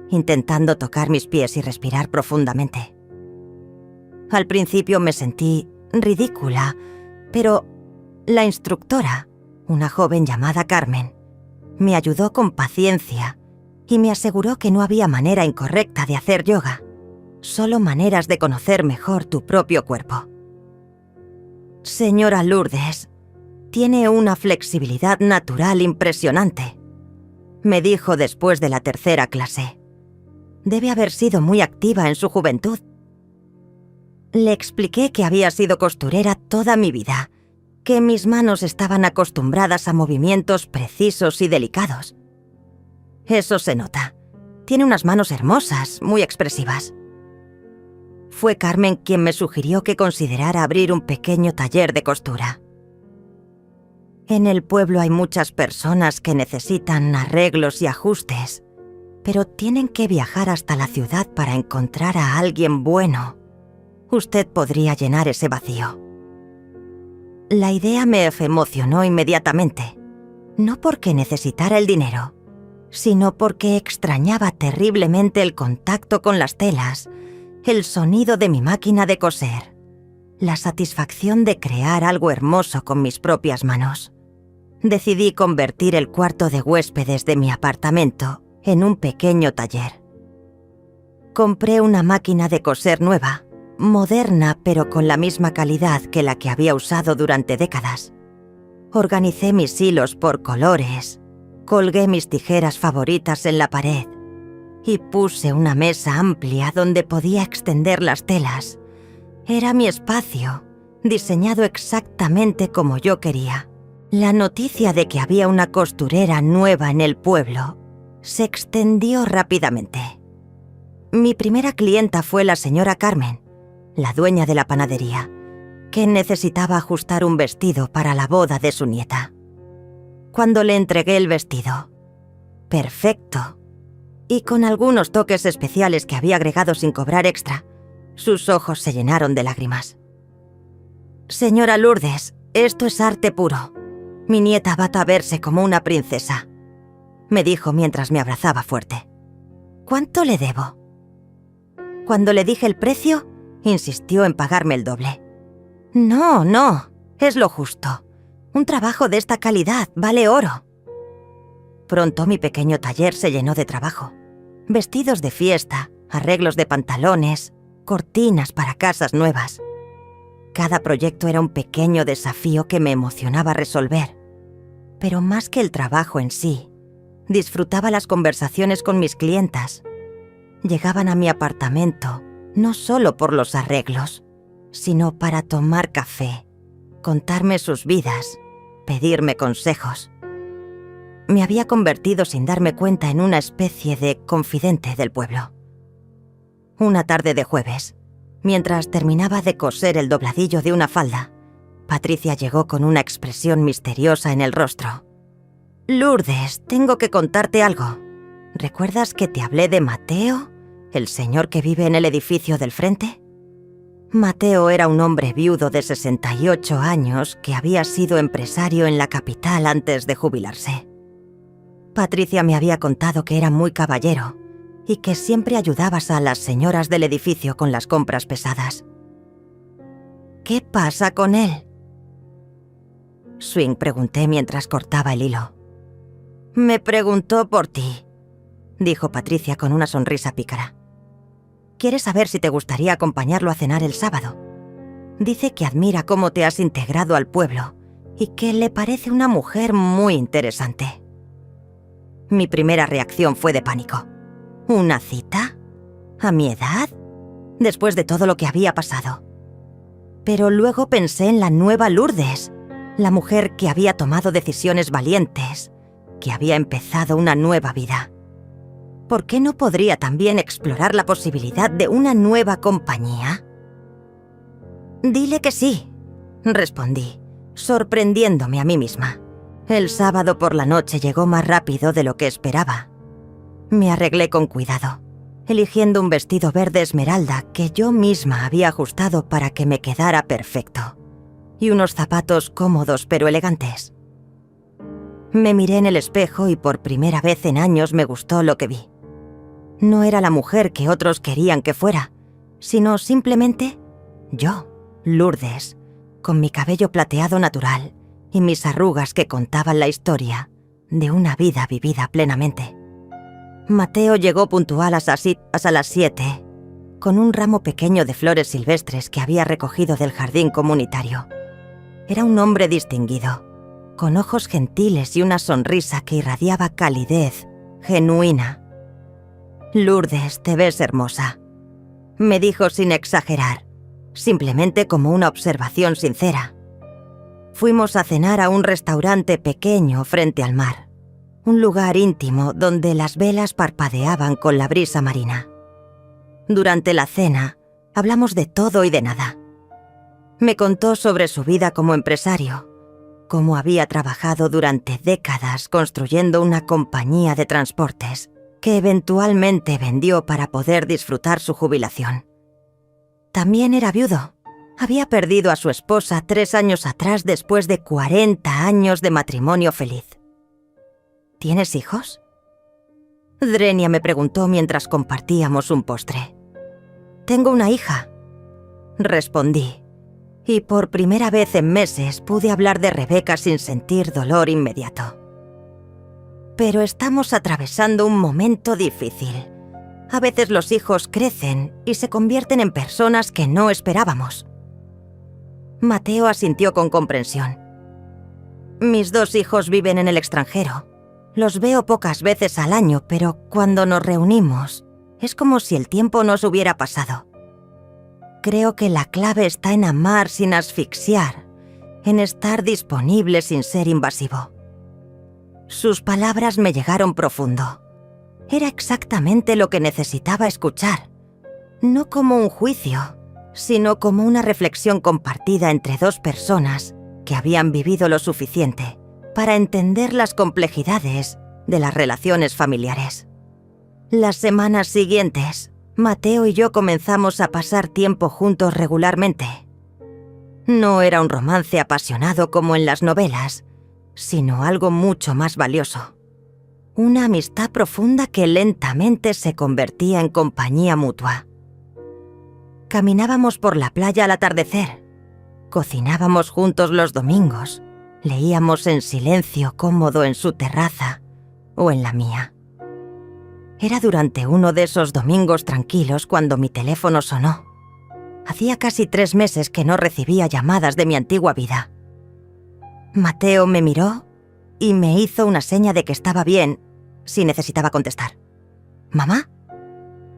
intentando tocar mis pies y respirar profundamente. Al principio me sentí ridícula, pero la instructora, una joven llamada Carmen, me ayudó con paciencia y me aseguró que no había manera incorrecta de hacer yoga, solo maneras de conocer mejor tu propio cuerpo. «Señora Lourdes, tiene una flexibilidad natural impresionante», me dijo después de la tercera clase. «Debe haber sido muy activa en su juventud». Le expliqué que había sido costurera toda mi vida, que mis manos estaban acostumbradas a movimientos precisos y delicados. «Eso se nota. Tiene unas manos hermosas, muy expresivas». Fue Carmen quien me sugirió que considerara abrir un pequeño taller de costura. «En el pueblo hay muchas personas que necesitan arreglos y ajustes, pero tienen que viajar hasta la ciudad para encontrar a alguien bueno. Usted podría llenar ese vacío». La idea me emocionó inmediatamente, no porque necesitara el dinero, sino porque extrañaba terriblemente el contacto con las telas, el sonido de mi máquina de coser, la satisfacción de crear algo hermoso con mis propias manos. Decidí convertir el cuarto de huéspedes de mi apartamento en un pequeño taller. Compré una máquina de coser nueva, moderna pero con la misma calidad que la que había usado durante décadas. Organicé mis hilos por colores, colgué mis tijeras favoritas en la pared y puse una mesa amplia donde podía extender las telas. Era mi espacio, diseñado exactamente como yo quería. La noticia de que había una costurera nueva en el pueblo se extendió rápidamente. Mi primera clienta fue la señora Carmen, la dueña de la panadería, que necesitaba ajustar un vestido para la boda de su nieta. Cuando le entregué el vestido, perfecto, y con algunos toques especiales que había agregado sin cobrar extra, sus ojos se llenaron de lágrimas. «Señora Lourdes, esto es arte puro. Mi nieta va a verse como una princesa», me dijo mientras me abrazaba fuerte. «¿Cuánto le debo?». Cuando le dije el precio, insistió en pagarme el doble. «No, no, es lo justo. Un trabajo de esta calidad vale oro». Pronto mi pequeño taller se llenó de trabajo. Vestidos de fiesta, arreglos de pantalones, cortinas para casas nuevas. Cada proyecto era un pequeño desafío que me emocionaba resolver. Pero más que el trabajo en sí, disfrutaba las conversaciones con mis clientas. Llegaban a mi apartamento no solo por los arreglos, sino para tomar café, contarme sus vidas, pedirme consejos. Me había convertido sin darme cuenta en una especie de confidente del pueblo. Una tarde de jueves, mientras terminaba de coser el dobladillo de una falda, Patricia llegó con una expresión misteriosa en el rostro. «Lourdes, tengo que contarte algo. ¿Recuerdas que te hablé de Mateo, el señor que vive en el edificio del frente?» Mateo era un hombre viudo de 68 años que había sido empresario en la capital antes de jubilarse. Patricia me había contado que era muy caballero y que siempre ayudabas a las señoras del edificio con las compras pesadas. «¿Qué pasa con él?», Swing pregunté mientras cortaba el hilo. «Me preguntó por ti», dijo Patricia con una sonrisa pícara. quiere saber si te gustaría acompañarlo a cenar el sábado. Dice que admira cómo te has integrado al pueblo y que le parece una mujer muy interesante. Mi primera reacción fue de pánico. ¿Una cita? ¿A mi edad? Después de todo lo que había pasado. Pero luego pensé en la nueva Lourdes, la mujer que había tomado decisiones valientes, que había empezado una nueva vida. ¿Por qué no podría también explorar la posibilidad de una nueva compañía? Dile que sí, respondí, sorprendiéndome a mí misma. El sábado por la noche llegó más rápido de lo que esperaba. Me arreglé con cuidado, eligiendo un vestido verde esmeralda que yo misma había ajustado para que me quedara perfecto, y unos zapatos cómodos pero elegantes. Me miré en el espejo y por primera vez en años me gustó lo que vi. No era la mujer que otros querían que fuera, sino simplemente yo, Lourdes, con mi cabello plateado natural y mis arrugas que contaban la historia de una vida vivida plenamente. Mateo llegó puntual a las 7, con un ramo pequeño de flores silvestres que había recogido del jardín comunitario. Era un hombre distinguido, con ojos gentiles y una sonrisa que irradiaba calidez, genuina. «Lourdes, te ves hermosa», me dijo sin exagerar, simplemente como una observación sincera. Fuimos a cenar a un restaurante pequeño frente al mar, un lugar íntimo donde las velas parpadeaban con la brisa marina. Durante la cena, hablamos de todo y de nada. Me contó sobre su vida como empresario, cómo había trabajado durante décadas construyendo una compañía de transportes que eventualmente vendió para poder disfrutar su jubilación. También era viudo. Había perdido a su esposa 3 años atrás después de 40 años de matrimonio feliz. ¿Tienes hijos?, Drenia me preguntó mientras compartíamos un postre. «Tengo una hija», respondí, y por primera vez en meses pude hablar de Rebecca sin sentir dolor inmediato. Pero estamos atravesando un momento difícil. A veces los hijos crecen y se convierten en personas que no esperábamos. Mateo asintió con comprensión. Mis 2 hijos viven en el extranjero. Los veo pocas veces al año, pero cuando nos reunimos, es como si el tiempo no se hubiera pasado. Creo que la clave está en amar sin asfixiar, en estar disponible sin ser invasivo. Sus palabras me llegaron profundo. Era exactamente lo que necesitaba escuchar, no como un juicio, sino como una reflexión compartida entre 2 personas que habían vivido lo suficiente para entender las complejidades de las relaciones familiares. Las semanas siguientes, Mateo y yo comenzamos a pasar tiempo juntos regularmente. No era un romance apasionado como en las novelas, sino algo mucho más valioso. Una amistad profunda que lentamente se convertía en compañía mutua. Caminábamos por la playa al atardecer, cocinábamos juntos los domingos, leíamos en silencio cómodo en su terraza o en la mía. Era durante uno de esos domingos tranquilos cuando mi teléfono sonó. Hacía casi 3 meses que no recibía llamadas de mi antigua vida. Mateo me miró y me hizo una seña de que estaba bien si necesitaba contestar. «¿Mamá?».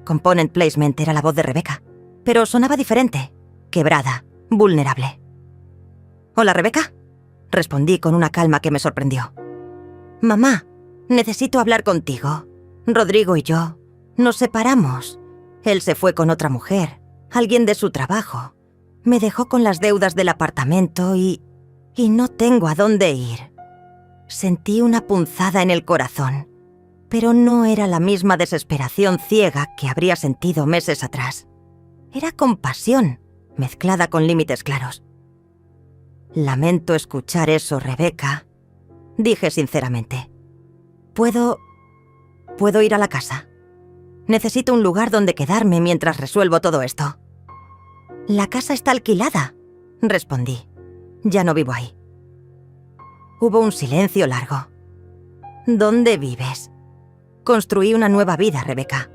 Component Placement era la voz de Rebecca, pero sonaba diferente, quebrada, vulnerable. «Hola, Rebecca», respondí con una calma que me sorprendió. «Mamá, necesito hablar contigo. Rodrigo y yo nos separamos. Él se fue con otra mujer, alguien de su trabajo. Me dejó con las deudas del apartamento y no tengo a dónde ir». Sentí una punzada en el corazón, pero no era la misma desesperación ciega que habría sentido meses atrás. Era compasión, mezclada con límites claros. «Lamento escuchar eso, Rebecca», dije sinceramente. ¿Puedo ir a la casa? Necesito un lugar donde quedarme mientras resuelvo todo esto». «La casa está alquilada», respondí. «Ya no vivo ahí». Hubo un silencio largo. «¿Dónde vives?». «Construí una nueva vida, Rebecca.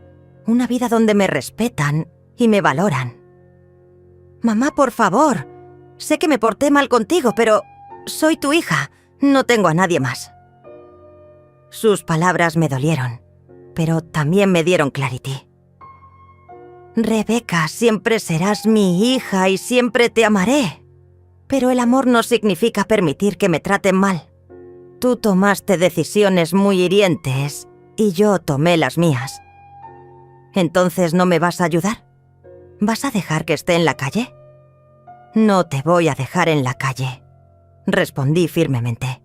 Una vida donde me respetan y me valoran. Mamá, por favor, sé que me porté mal contigo, pero soy tu hija, no tengo a nadie más. Sus palabras me dolieron, pero también me dieron claridad. Rebecca, siempre serás mi hija y siempre te amaré. Pero el amor no significa permitir que me traten mal. Tú tomaste decisiones muy hirientes y yo tomé las mías. ¿Entonces no me vas a ayudar? ¿Vas a dejar que esté en la calle? No te voy a dejar en la calle, respondí firmemente.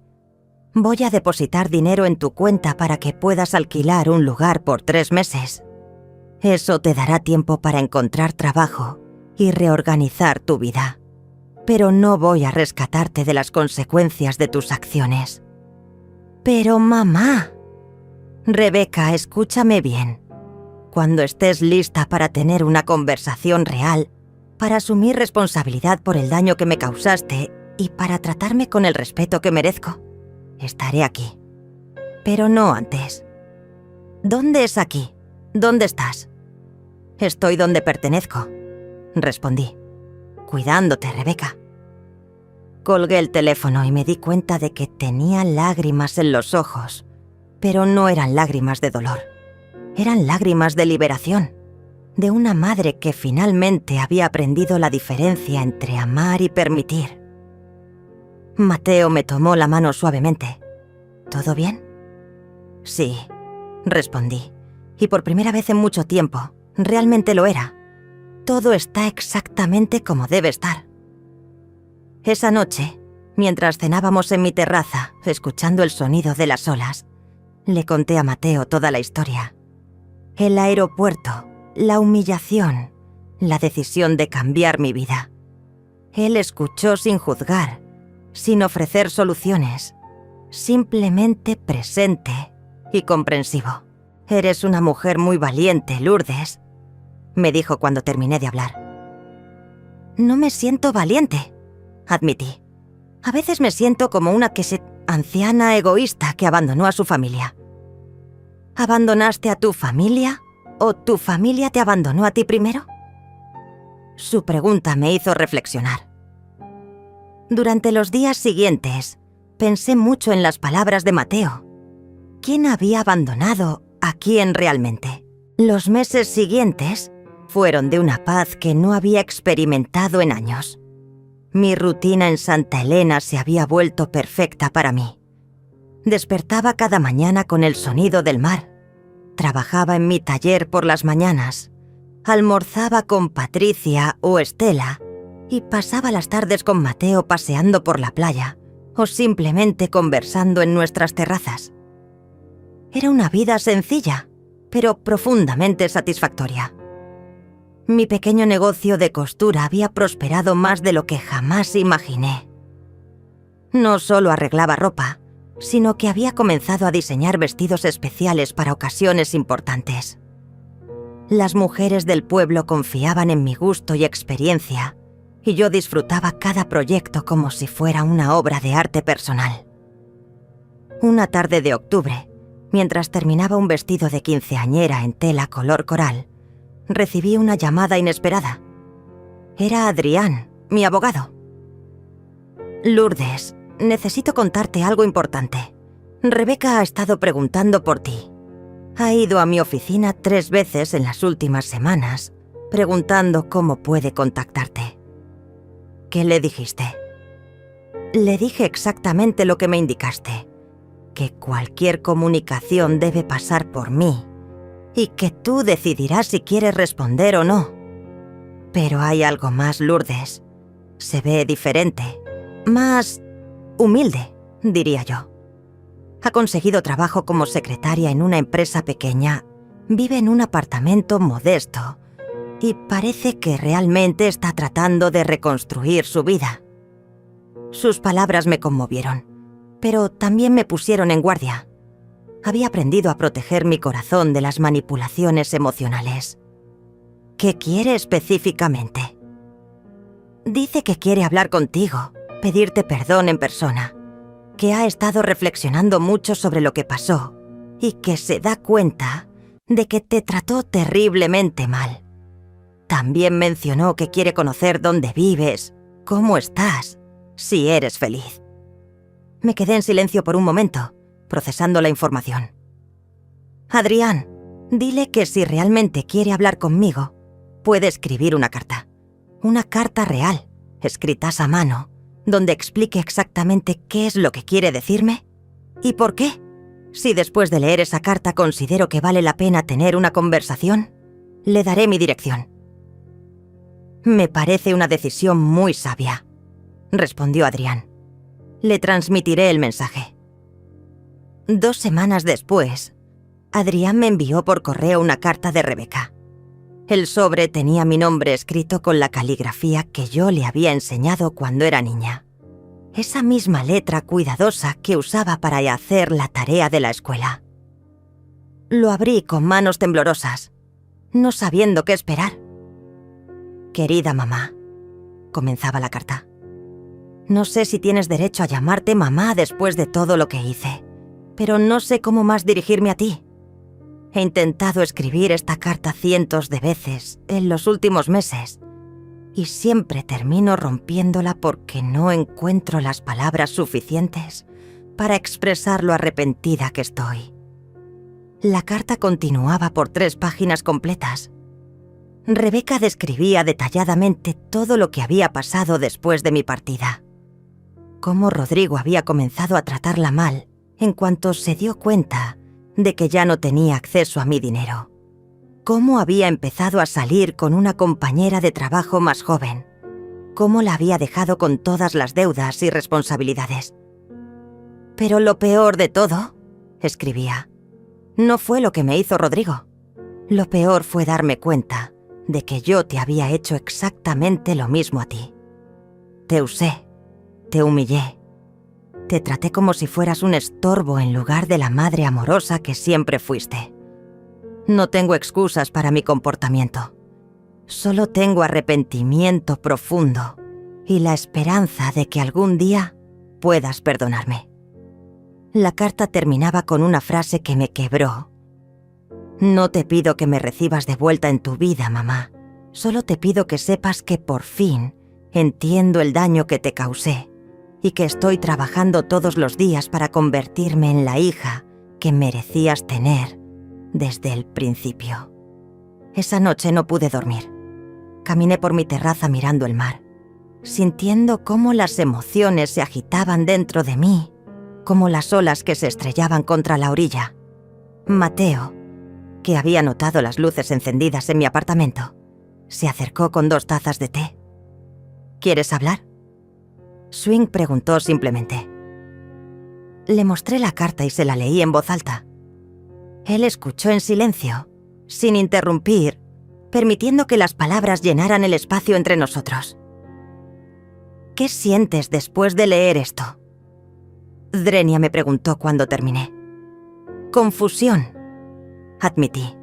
Voy a depositar dinero en tu cuenta para que puedas alquilar un lugar por 3 meses. Eso te dará tiempo para encontrar trabajo y reorganizar tu vida. Pero no voy a rescatarte de las consecuencias de tus acciones. Pero mamá... Rebecca, escúchame bien. Cuando estés lista para tener una conversación real, para asumir responsabilidad por el daño que me causaste y para tratarme con el respeto que merezco, estaré aquí. Pero no antes. ¿Dónde es aquí? ¿Dónde estás? Estoy donde pertenezco, respondí. Cuidándote, Rebecca. Colgué el teléfono y me di cuenta de que tenía lágrimas en los ojos, pero no eran lágrimas de dolor. Eran lágrimas de liberación, de una madre que finalmente había aprendido la diferencia entre amar y permitir. Mateo me tomó la mano suavemente. ¿Todo bien? Sí, respondí, y por primera vez en mucho tiempo, realmente lo era. Todo está exactamente como debe estar. Esa noche, mientras cenábamos en mi terraza, escuchando el sonido de las olas, le conté a Mateo toda la historia. El aeropuerto, la humillación, la decisión de cambiar mi vida. Él escuchó sin juzgar, sin ofrecer soluciones, simplemente presente y comprensivo. Eres una mujer muy valiente, Lourdes, me dijo cuando terminé de hablar. No me siento valiente, admití. A veces me siento como una anciana egoísta que abandonó a su familia. ¿Abandonaste a tu familia o tu familia te abandonó a ti primero? Su pregunta me hizo reflexionar. Durante los días siguientes, pensé mucho en las palabras de Mateo. ¿Quién había abandonado a quién realmente? Los meses siguientes fueron de una paz que no había experimentado en años. Mi rutina en Santa Elena se había vuelto perfecta para mí. Despertaba cada mañana con el sonido del mar. Trabajaba en mi taller por las mañanas. Almorzaba con Patricia o Estela y pasaba las tardes con Mateo paseando por la playa o simplemente conversando en nuestras terrazas. Era una vida sencilla, pero profundamente satisfactoria. Mi pequeño negocio de costura había prosperado más de lo que jamás imaginé. No solo arreglaba ropa, sino que había comenzado a diseñar vestidos especiales para ocasiones importantes. Las mujeres del pueblo confiaban en mi gusto y experiencia, y yo disfrutaba cada proyecto como si fuera una obra de arte personal. Una tarde de octubre, mientras terminaba un vestido de quinceañera en tela color coral, recibí una llamada inesperada. Era Adrián, mi abogado. Lourdes, necesito contarte algo importante. Rebecca ha estado preguntando por ti. Ha ido a mi oficina 3 veces en las últimas semanas, preguntando cómo puede contactarte. ¿Qué le dijiste? Le dije exactamente lo que me indicaste, que cualquier comunicación debe pasar por mí y que tú decidirás si quieres responder o no. Pero hay algo más, Lourdes. Se ve diferente, más humilde, diría yo. Ha conseguido trabajo como secretaria en una empresa pequeña, vive en un apartamento modesto y parece que realmente está tratando de reconstruir su vida. Sus palabras me conmovieron, pero también me pusieron en guardia. Había aprendido a proteger mi corazón de las manipulaciones emocionales. ¿Qué quiere específicamente? Dice que quiere hablar contigo, pedirte perdón en persona, que ha estado reflexionando mucho sobre lo que pasó y que se da cuenta de que te trató terriblemente mal. También mencionó que quiere conocer dónde vives, cómo estás, si eres feliz. Me quedé en silencio por un momento, procesando la información. Adrián, dile que si realmente quiere hablar conmigo, puede escribir una carta. Una carta real, escritas a mano, donde explique exactamente qué es lo que quiere decirme y por qué. Si después de leer esa carta considero que vale la pena tener una conversación, le daré mi dirección. Me parece una decisión muy sabia, respondió Adrián. Le transmitiré el mensaje. 2 semanas después, Adrián me envió por correo una carta de Rebeca. El sobre tenía mi nombre escrito con la caligrafía que yo le había enseñado cuando era niña. Esa misma letra cuidadosa que usaba para hacer la tarea de la escuela. Lo abrí con manos temblorosas, no sabiendo qué esperar. Querida mamá, comenzaba la carta. No sé si tienes derecho a llamarte mamá después de todo lo que hice, pero no sé cómo más dirigirme a ti. He intentado escribir esta carta cientos de veces en los últimos meses y siempre termino rompiéndola porque no encuentro las palabras suficientes para expresar lo arrepentida que estoy. La carta continuaba por 3 páginas completas. Rebeca describía detalladamente todo lo que había pasado después de mi partida. Cómo Rodrigo había comenzado a tratarla mal en cuanto se dio cuenta de que ya no tenía acceso a mi dinero. Cómo había empezado a salir con una compañera de trabajo más joven. Cómo la había dejado con todas las deudas y responsabilidades. Pero lo peor de todo, escribía, no fue lo que me hizo Rodrigo. Lo peor fue darme cuenta de que yo te había hecho exactamente lo mismo a ti. Te usé, te humillé, te traté como si fueras un estorbo en lugar de la madre amorosa que siempre fuiste. No tengo excusas para mi comportamiento. Solo tengo arrepentimiento profundo y la esperanza de que algún día puedas perdonarme. La carta terminaba con una frase que me quebró. No te pido que me recibas de vuelta en tu vida, mamá. Solo te pido que sepas que por fin entiendo el daño que te causé y que estoy trabajando todos los días para convertirme en la hija que merecías tener desde el principio. Esa noche no pude dormir. Caminé por mi terraza mirando el mar, sintiendo cómo las emociones se agitaban dentro de mí, como las olas que se estrellaban contra la orilla. Mateo, que había notado las luces encendidas en mi apartamento, se acercó con 2 tazas de té. ¿Quieres hablar?, Swing preguntó simplemente. Le mostré la carta y se la leí en voz alta. Él escuchó en silencio, sin interrumpir, permitiendo que las palabras llenaran el espacio entre nosotros. ¿Qué sientes después de leer esto?, Drenia me preguntó cuando terminé. Confusión, admití.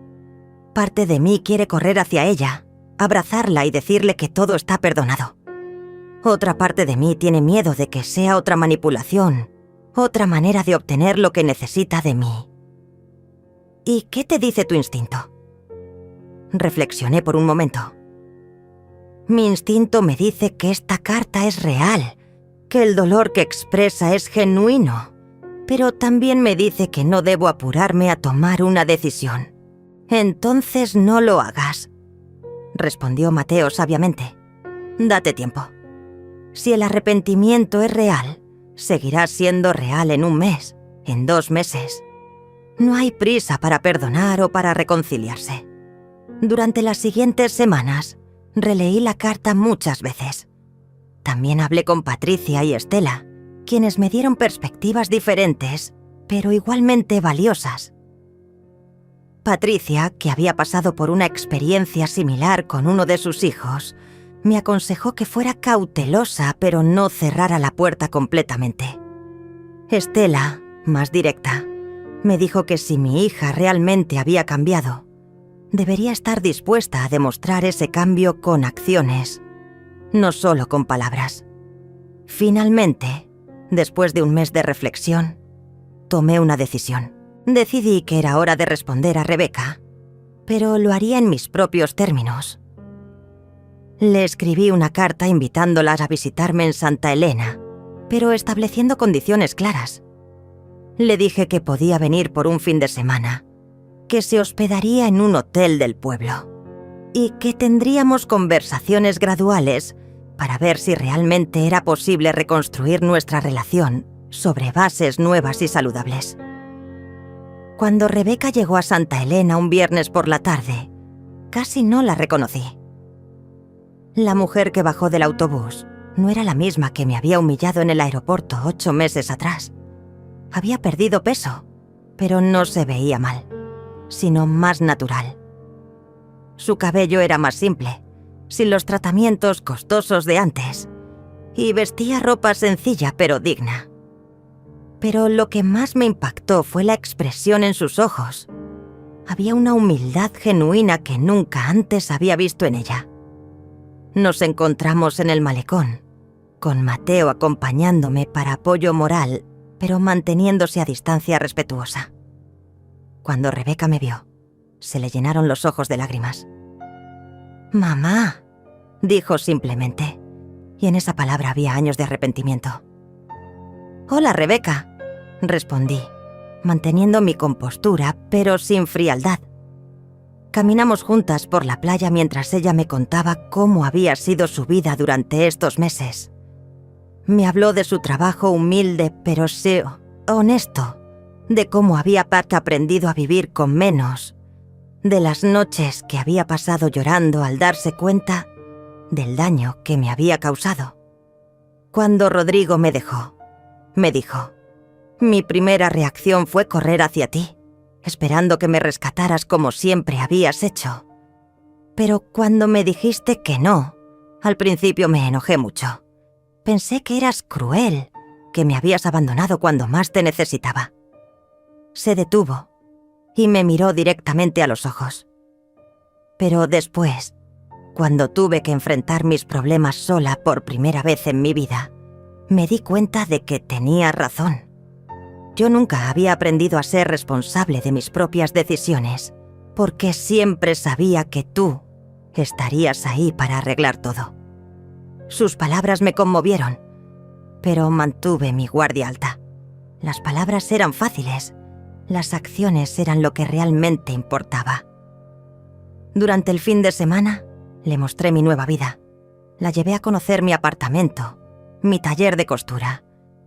Parte de mí quiere correr hacia ella, abrazarla y decirle que todo está perdonado. Otra parte de mí tiene miedo de que sea otra manipulación, otra manera de obtener lo que necesita de mí. ¿Y qué te dice tu instinto?, reflexioné por un momento. Mi instinto me dice que esta carta es real, que el dolor que expresa es genuino, pero también me dice que no debo apurarme a tomar una decisión. Entonces no lo hagas, respondió Mateo sabiamente. Date tiempo. Si el arrepentimiento es real, seguirá siendo real en 1 mes, en 2 meses. No hay prisa para perdonar o para reconciliarse. Durante las siguientes semanas, releí la carta muchas veces. También hablé con Patricia y Estela, quienes me dieron perspectivas diferentes, pero igualmente valiosas. Patricia, que había pasado por una experiencia similar con uno de sus hijos, me aconsejó que fuera cautelosa, pero no cerrara la puerta completamente. Estela, más directa, me dijo que si mi hija realmente había cambiado, debería estar dispuesta a demostrar ese cambio con acciones, no solo con palabras. Finalmente, después de 1 mes de reflexión, tomé una decisión. Decidí que era hora de responder a Rebeca, pero lo haría en mis propios términos. Le escribí una carta invitándolas a visitarme en Santa Elena, pero estableciendo condiciones claras. Le dije que podía venir por un fin de semana, que se hospedaría en un hotel del pueblo y que tendríamos conversaciones graduales para ver si realmente era posible reconstruir nuestra relación sobre bases nuevas y saludables. Cuando Rebeca llegó a Santa Elena un viernes por la tarde, casi no la reconocí. La mujer que bajó del autobús no era la misma que me había humillado en el aeropuerto 8 meses atrás. Había perdido peso, pero no se veía mal, sino más natural. Su cabello era más simple, sin los tratamientos costosos de antes, y vestía ropa sencilla pero digna. Pero lo que más me impactó fue la expresión en sus ojos. Había una humildad genuina que nunca antes había visto en ella. Nos encontramos en el malecón, con Mateo acompañándome para apoyo moral, pero manteniéndose a distancia respetuosa. Cuando Rebeca me vio, se le llenaron los ojos de lágrimas. «Mamá», dijo simplemente, y en esa palabra había años de arrepentimiento. «Hola, Rebeca», respondí, manteniendo mi compostura, pero sin frialdad. Caminamos juntas por la playa mientras ella me contaba cómo había sido su vida durante estos meses. Me habló de su trabajo humilde, pero sí honesto, de cómo había aprendido a vivir con menos, de las noches que había pasado llorando al darse cuenta del daño que me había causado. Cuando Rodrigo me dejó, me dijo: «Mi primera reacción fue correr hacia ti, esperando que me rescataras como siempre habías hecho. Pero cuando me dijiste que no, al principio me enojé mucho. Pensé que eras cruel, que me habías abandonado cuando más te necesitaba». Se detuvo y me miró directamente a los ojos. Pero después, cuando tuve que enfrentar mis problemas sola por primera vez en mi vida, me di cuenta de que tenía razón. Yo nunca había aprendido a ser responsable de mis propias decisiones, porque siempre sabía que tú estarías ahí para arreglar todo. Sus palabras me conmovieron, pero mantuve mi guardia alta. Las palabras eran fáciles, las acciones eran lo que realmente importaba. Durante el fin de semana, le mostré mi nueva vida. La llevé a conocer mi apartamento, mi taller de costura.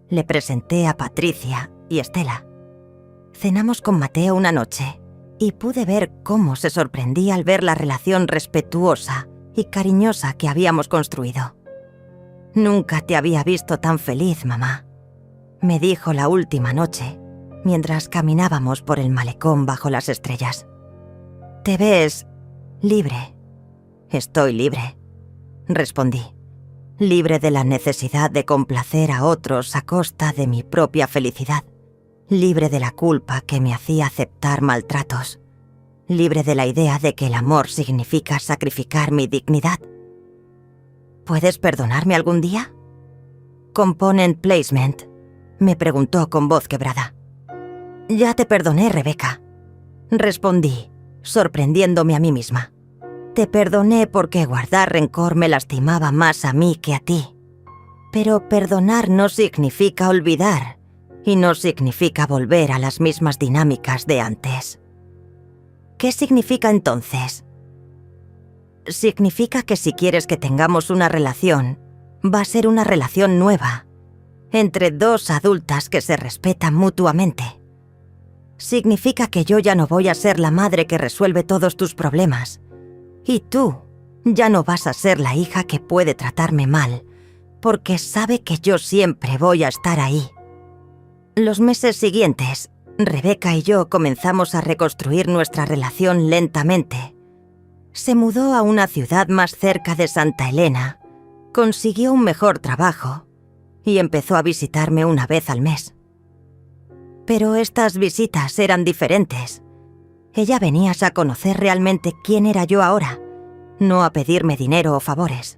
Le presenté a Patricia y Estela. Cenamos con Mateo una noche y pude ver cómo se sorprendía al ver la relación respetuosa y cariñosa que habíamos construido. «Nunca te había visto tan feliz, mamá», me dijo la última noche, mientras caminábamos por el malecón bajo las estrellas. «Te ves libre». «Estoy libre», respondí, libre de la necesidad de complacer a otros a costa de mi propia felicidad, libre de la culpa que me hacía aceptar maltratos, libre de la idea de que el amor significa sacrificar mi dignidad. «¿Puedes perdonarme algún día?» «Component placement», me preguntó con voz quebrada. «Ya te perdoné, Rebeca», respondí, sorprendiéndome a mí misma. «Te perdoné porque guardar rencor me lastimaba más a mí que a ti. Pero perdonar no significa olvidar, y no significa volver a las mismas dinámicas de antes». «¿Qué significa entonces?» «Significa que si quieres que tengamos una relación, va a ser una relación nueva, entre dos adultas que se respetan mutuamente. Significa que yo ya no voy a ser la madre que resuelve todos tus problemas, y tú ya no vas a ser la hija que puede tratarme mal, porque sabe que yo siempre voy a estar ahí». Los meses siguientes, Rebeca y yo comenzamos a reconstruir nuestra relación lentamente. Se mudó a una ciudad más cerca de Santa Elena, consiguió un mejor trabajo y empezó a visitarme una vez al mes. Pero estas visitas eran diferentes. Ella venía a conocer realmente quién era yo ahora, no a pedirme dinero o favores.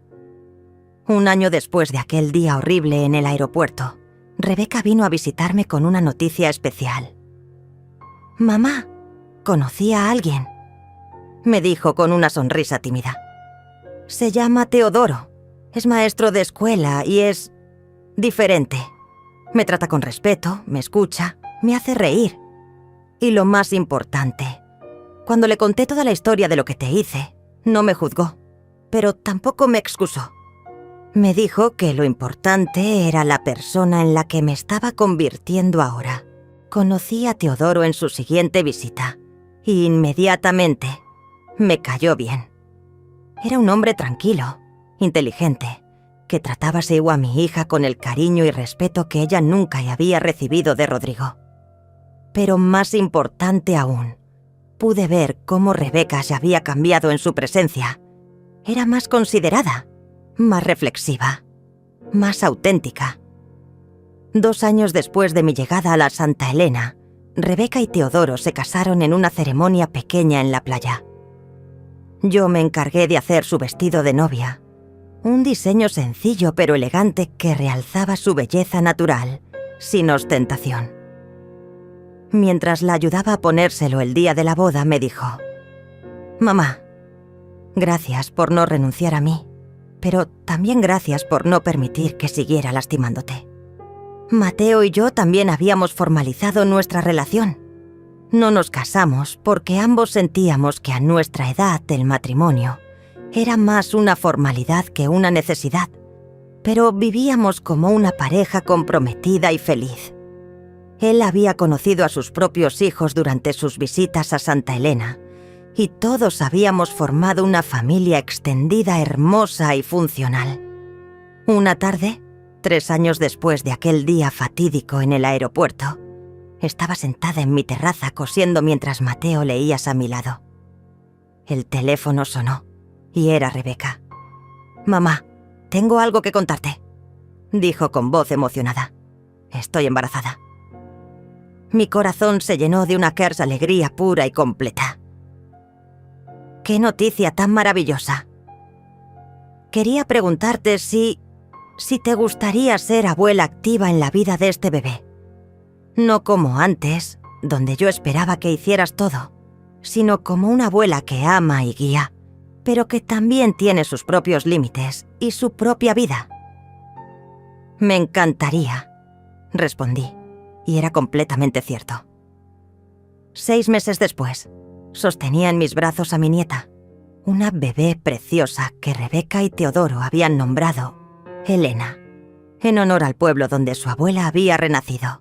Un año después de aquel día horrible en el aeropuerto, Rebeca vino a visitarme con una noticia especial. «Mamá, conocí a alguien», me dijo con una sonrisa tímida. Se llama Teodoro. Es maestro de escuela y es diferente. Me trata con respeto, me escucha, me hace reír. Y lo más importante, cuando le conté toda la historia de lo que te hice, no me juzgó, pero tampoco me excusó. Me dijo que lo importante era la persona en la que me estaba convirtiendo ahora. Conocí a Teodoro en su siguiente visita y inmediatamente me cayó bien. Era un hombre tranquilo, inteligente, que trataba a mi hija con el cariño y respeto que ella nunca había recibido de Rodrigo. Pero más importante aún, pude ver cómo Rebeca se había cambiado en su presencia. Era más considerada, más reflexiva, más auténtica. 2 años después de mi llegada a la Santa Elena, Rebeca y Teodoro se casaron en una ceremonia pequeña en la playa. Yo me encargué de hacer su vestido de novia, un diseño sencillo pero elegante que realzaba su belleza natural, sin ostentación. Mientras la ayudaba a ponérselo el día de la boda, me dijo: «Mamá, gracias por no renunciar a mí, pero también gracias por no permitir que siguiera lastimándote. Mateo y yo también habíamos formalizado nuestra relación. No nos casamos porque ambos sentíamos que a nuestra edad el matrimonio era más una formalidad que una necesidad, pero vivíamos como una pareja comprometida y feliz. Él había conocido a sus propios hijos durante sus visitas a Santa Elena, y todos habíamos formado una familia extendida, hermosa y funcional. Una tarde, 3 años después de aquel día fatídico en el aeropuerto, estaba sentada en mi terraza cosiendo mientras Mateo leías a mi lado. El teléfono sonó y era Rebeca. «Mamá, tengo algo que contarte», dijo con voz emocionada. «Estoy embarazada». Mi corazón se llenó de una alegría pura y completa. ¡Qué noticia tan maravillosa! Quería preguntarte si te gustaría ser abuela activa en la vida de este bebé. No como antes, donde yo esperaba que hicieras todo, sino como una abuela que ama y guía, pero que también tiene sus propios límites y su propia vida. «Me encantaría», respondí, y era completamente cierto. 6 meses después, sostenía en mis brazos a mi nieta, una bebé preciosa que Rebeca y Teodoro habían nombrado Elena, en honor al pueblo donde su abuela había renacido.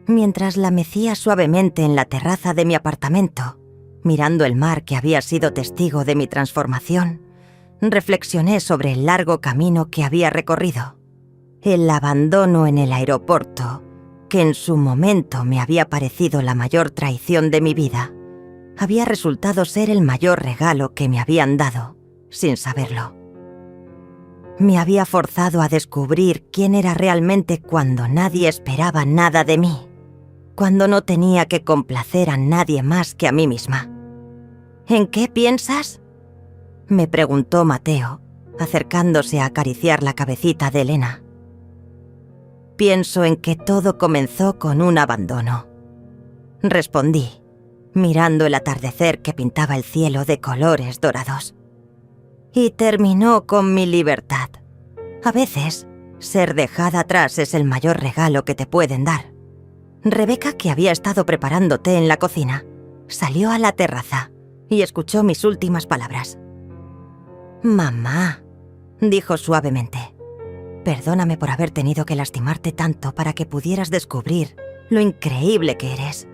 Mientras la mecía suavemente en la terraza de mi apartamento, mirando el mar que había sido testigo de mi transformación, reflexioné sobre el largo camino que había recorrido. El abandono en el aeropuerto, que en su momento me había parecido la mayor traición de mi vida, había resultado ser el mayor regalo que me habían dado, sin saberlo. Me había forzado a descubrir quién era realmente cuando nadie esperaba nada de mí, cuando no tenía que complacer a nadie más que a mí misma. «¿En qué piensas?», me preguntó Mateo, acercándose a acariciar la cabecita de Elena. «Pienso en que todo comenzó con un abandono», respondí, mirando el atardecer que pintaba el cielo de colores dorados. «Y terminó con mi libertad. A veces, ser dejada atrás es el mayor regalo que te pueden dar». Rebeca, que había estado preparando té en la cocina, salió a la terraza y escuchó mis últimas palabras. «Mamá», dijo suavemente, «perdóname por haber tenido que lastimarte tanto para que pudieras descubrir lo increíble que eres».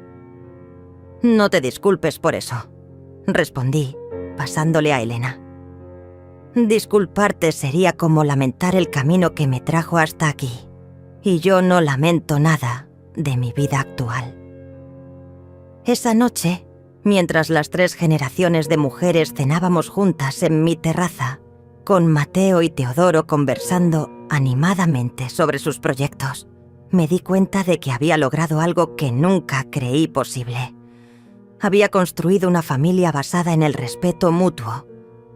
«No te disculpes por eso», respondí, pasándole a Elena. «Disculparte sería como lamentar el camino que me trajo hasta aquí, y yo no lamento nada de mi vida actual». Esa noche, mientras las 3 generaciones de mujeres cenábamos juntas en mi terraza, con Mateo y Teodoro conversando animadamente sobre sus proyectos, me di cuenta de que había logrado algo que nunca creí posible. Había construido una familia basada en el respeto mutuo,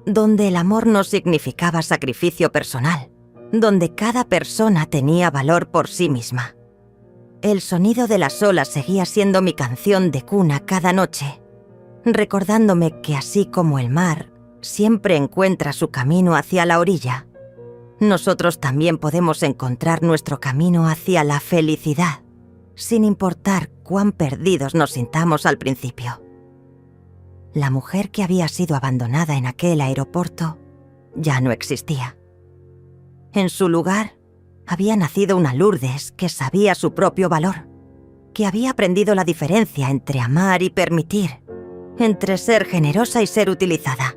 donde el amor no significaba sacrificio personal, donde cada persona tenía valor por sí misma. El sonido de las olas seguía siendo mi canción de cuna cada noche, recordándome que así como el mar, siempre encuentra su camino hacia la orilla, nosotros también podemos encontrar nuestro camino hacia la felicidad, sin importar cuán perdidos nos sintamos al principio. La mujer que había sido abandonada en aquel aeropuerto ya no existía. En su lugar, había nacido una Lourdes que sabía su propio valor, que había aprendido la diferencia entre amar y permitir, entre ser generosa y ser utilizada.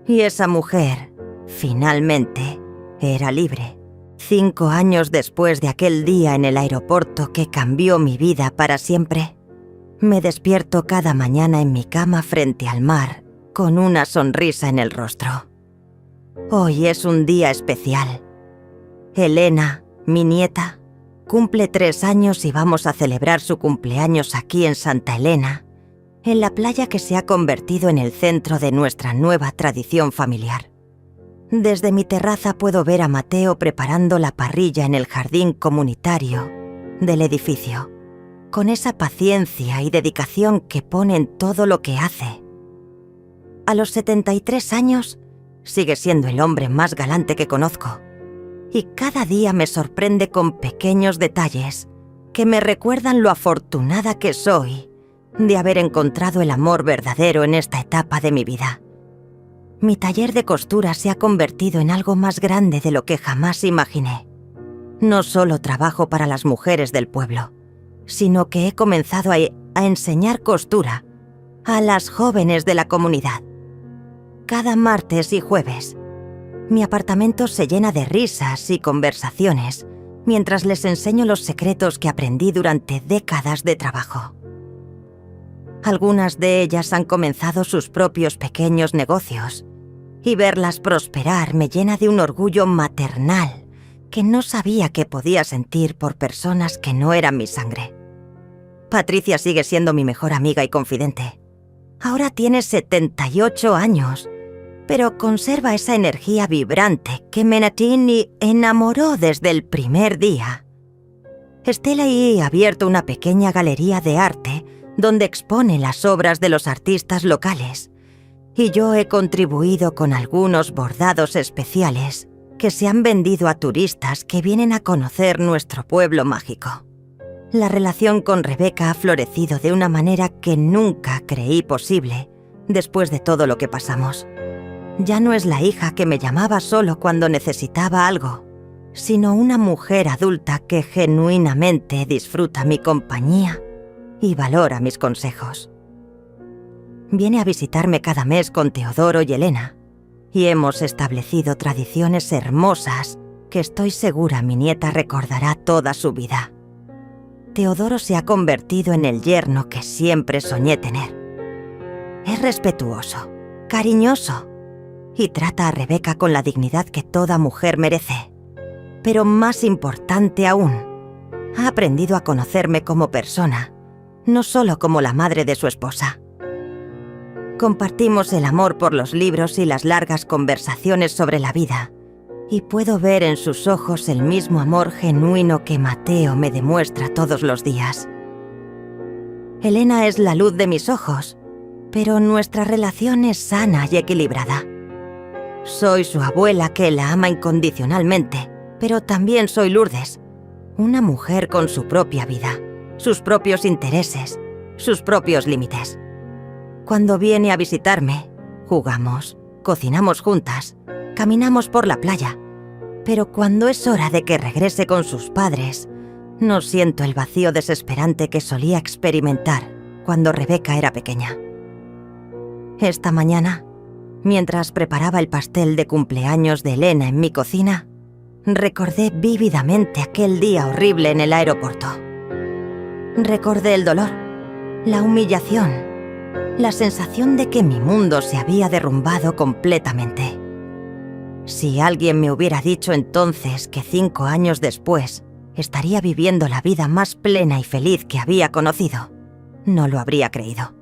Y esa mujer, finalmente, era libre. 5 años después de aquel día en el aeropuerto que cambió mi vida para siempre, me despierto cada mañana en mi cama frente al mar, con una sonrisa en el rostro. Hoy es un día especial. Elena, mi nieta, cumple 3 años y vamos a celebrar su cumpleaños aquí en Santa Elena, en la playa que se ha convertido en el centro de nuestra nueva tradición familiar. Desde mi terraza puedo ver a Mateo preparando la parrilla en el jardín comunitario del edificio, con esa paciencia y dedicación que pone en todo lo que hace. A los 73 años, sigue siendo el hombre más galante que conozco, y cada día me sorprende con pequeños detalles que me recuerdan lo afortunada que soy de haber encontrado el amor verdadero en esta etapa de mi vida. Mi taller de costura se ha convertido en algo más grande de lo que jamás imaginé. No solo trabajo para las mujeres del pueblo, sino que he comenzado a enseñar costura a las jóvenes de la comunidad. Cada martes y jueves, mi apartamento se llena de risas y conversaciones mientras les enseño los secretos que aprendí durante décadas de trabajo. Algunas de ellas han comenzado sus propios pequeños negocios, y verlas prosperar me llena de un orgullo maternal que no sabía que podía sentir por personas que no eran mi sangre. Patricia sigue siendo mi mejor amiga y confidente. Ahora tiene 78 años, pero conserva esa energía vibrante que me enamoró desde el primer día. Stella y ha abierto una pequeña galería de arte donde expone las obras de los artistas locales, y yo he contribuido con algunos bordados especiales que se han vendido a turistas que vienen a conocer nuestro pueblo mágico. La relación con Rebeca ha florecido de una manera que nunca creí posible después de todo lo que pasamos. Ya no es la hija que me llamaba solo cuando necesitaba algo, sino una mujer adulta que genuinamente disfruta mi compañía y valora mis consejos. Viene a visitarme cada mes con Teodoro y Elena, y hemos establecido tradiciones hermosas que estoy segura mi nieta recordará toda su vida. Teodoro se ha convertido en el yerno que siempre soñé tener. Es respetuoso, cariñoso, y trata a Rebeca con la dignidad que toda mujer merece. Pero más importante aún, ha aprendido a conocerme como persona, no solo como la madre de su esposa. Compartimos el amor por los libros y las largas conversaciones sobre la vida, y puedo ver en sus ojos el mismo amor genuino que Mateo me demuestra todos los días. Elena es la luz de mis ojos, pero nuestra relación es sana y equilibrada. Soy su abuela que la ama incondicionalmente, pero también soy Lourdes, una mujer con su propia vida, sus propios intereses, sus propios límites. Cuando viene a visitarme, jugamos, cocinamos juntas, caminamos por la playa, pero cuando es hora de que regrese con sus padres, no siento el vacío desesperante que solía experimentar cuando Rebeca era pequeña. Esta mañana, mientras preparaba el pastel de cumpleaños de Elena en mi cocina, recordé vívidamente aquel día horrible en el aeropuerto. Recordé el dolor, la humillación, la sensación de que mi mundo se había derrumbado completamente. Si alguien me hubiera dicho entonces que 5 años después estaría viviendo la vida más plena y feliz que había conocido, no lo habría creído.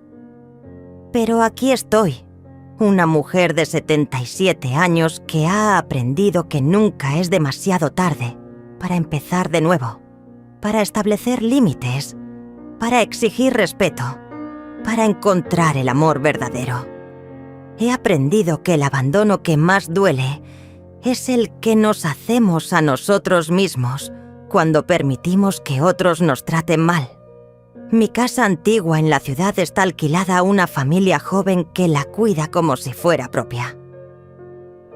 Pero aquí estoy, una mujer de 77 años que ha aprendido que nunca es demasiado tarde para empezar de nuevo, para establecer límites, para exigir respeto, para encontrar el amor verdadero. he aprendido que el abandono que más duele es el que nos hacemos a nosotros mismos cuando permitimos que otros nos traten mal. Mi casa antigua en la ciudad está alquilada a una familia joven que la cuida como si fuera propia.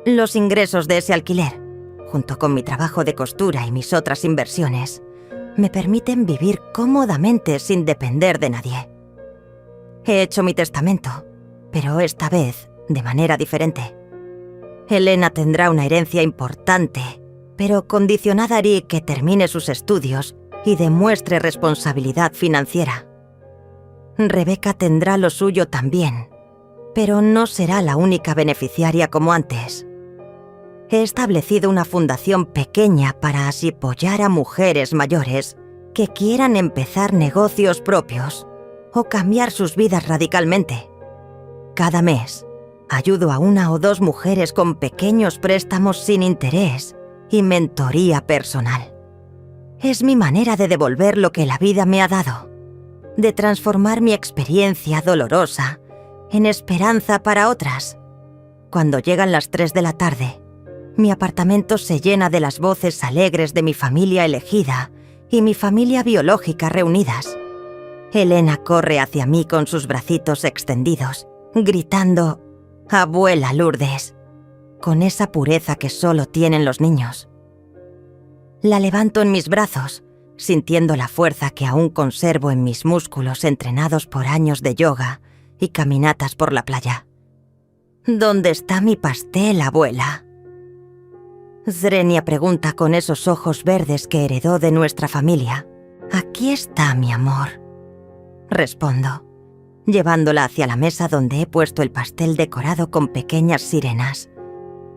Los ingresos de ese alquiler, junto con mi trabajo de costura y mis otras inversiones, me permiten vivir cómodamente sin depender de nadie. He hecho mi testamento, pero esta vez de manera diferente. Elena tendrá una herencia importante, pero condicionada a que termine sus estudios y demuestre responsabilidad financiera. Rebecca tendrá lo suyo también, pero no será la única beneficiaria como antes. He establecido una fundación pequeña para así apoyar a mujeres mayores que quieran empezar negocios propios o cambiar sus vidas radicalmente. Cada mes, ayudo a 1 o 2 mujeres con pequeños préstamos sin interés y mentoría personal. Es mi manera de devolver lo que la vida me ha dado, de transformar mi experiencia dolorosa en esperanza para otras. Cuando llegan las 3 de la tarde, mi apartamento se llena de las voces alegres de mi familia elegida y mi familia biológica reunidas. Elena corre hacia mí con sus bracitos extendidos, gritando «Abuela Lourdes», con esa pureza que solo tienen los niños. La levanto en mis brazos, sintiendo la fuerza que aún conservo en mis músculos entrenados por años de yoga y caminatas por la playa. «¿Dónde está mi pastel, abuela?». Zrenia pregunta con esos ojos verdes que heredó de nuestra familia. «Aquí está, mi amor», respondo, llevándola hacia la mesa donde he puesto el pastel decorado con pequeñas sirenas,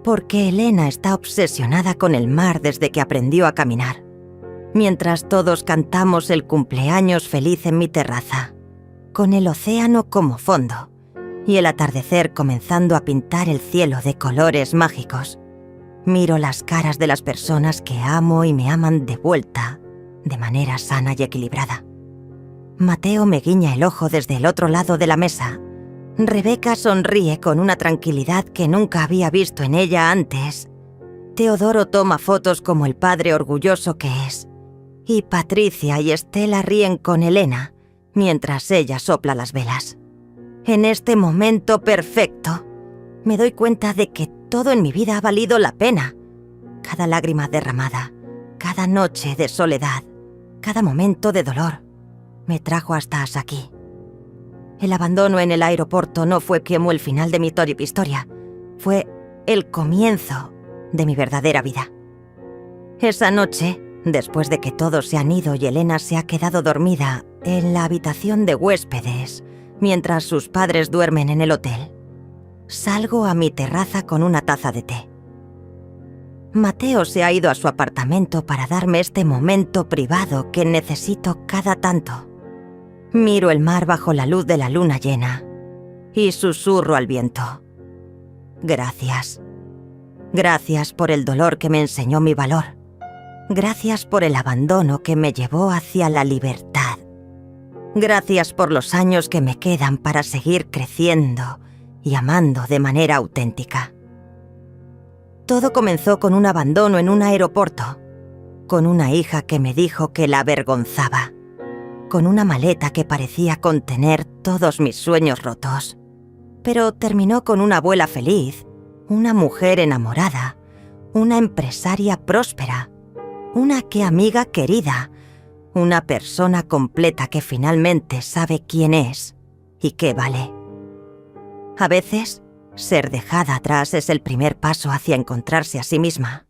porque Elena está obsesionada con el mar desde que aprendió a caminar, mientras todos cantamos el cumpleaños feliz en mi terraza, con el océano como fondo y el atardecer comenzando a pintar el cielo de colores mágicos. Miro las caras de las personas que amo y me aman de vuelta, de manera sana y equilibrada. Mateo me guiña el ojo desde el otro lado de la mesa. Rebecca sonríe con una tranquilidad que nunca había visto en ella antes. Teodoro toma fotos como el padre orgulloso que es. Y Patricia y Estela ríen con Elena, mientras ella sopla las velas. En este momento perfecto, me doy cuenta de que todo en mi vida ha valido la pena. Cada lágrima derramada, cada noche de soledad, cada momento de dolor, me trajo hasta aquí. El abandono en el aeropuerto no fue como el final de mi historia, fue el comienzo de mi verdadera vida. Esa noche, después de que todos se han ido y Elena se ha quedado dormida en la habitación de huéspedes, mientras sus padres duermen en el hotel, salgo a mi terraza con una taza de té. Mateo se ha ido a su apartamento para darme este momento privado que necesito cada tanto. Miro el mar bajo la luz de la luna llena y susurro al viento. Gracias. Gracias por el dolor que me enseñó mi valor. Gracias por el abandono que me llevó hacia la libertad. Gracias por los años que me quedan para seguir creciendo y amando de manera auténtica. Todo comenzó con un abandono en un aeropuerto, con una hija que me dijo que la avergonzaba, con una maleta que parecía contener todos mis sueños rotos. Pero terminó con una abuela feliz, una mujer enamorada, una empresaria próspera, una amiga querida, una persona completa que finalmente sabe quién es y qué vale. A veces, ser dejada atrás es el primer paso hacia encontrarse a sí misma.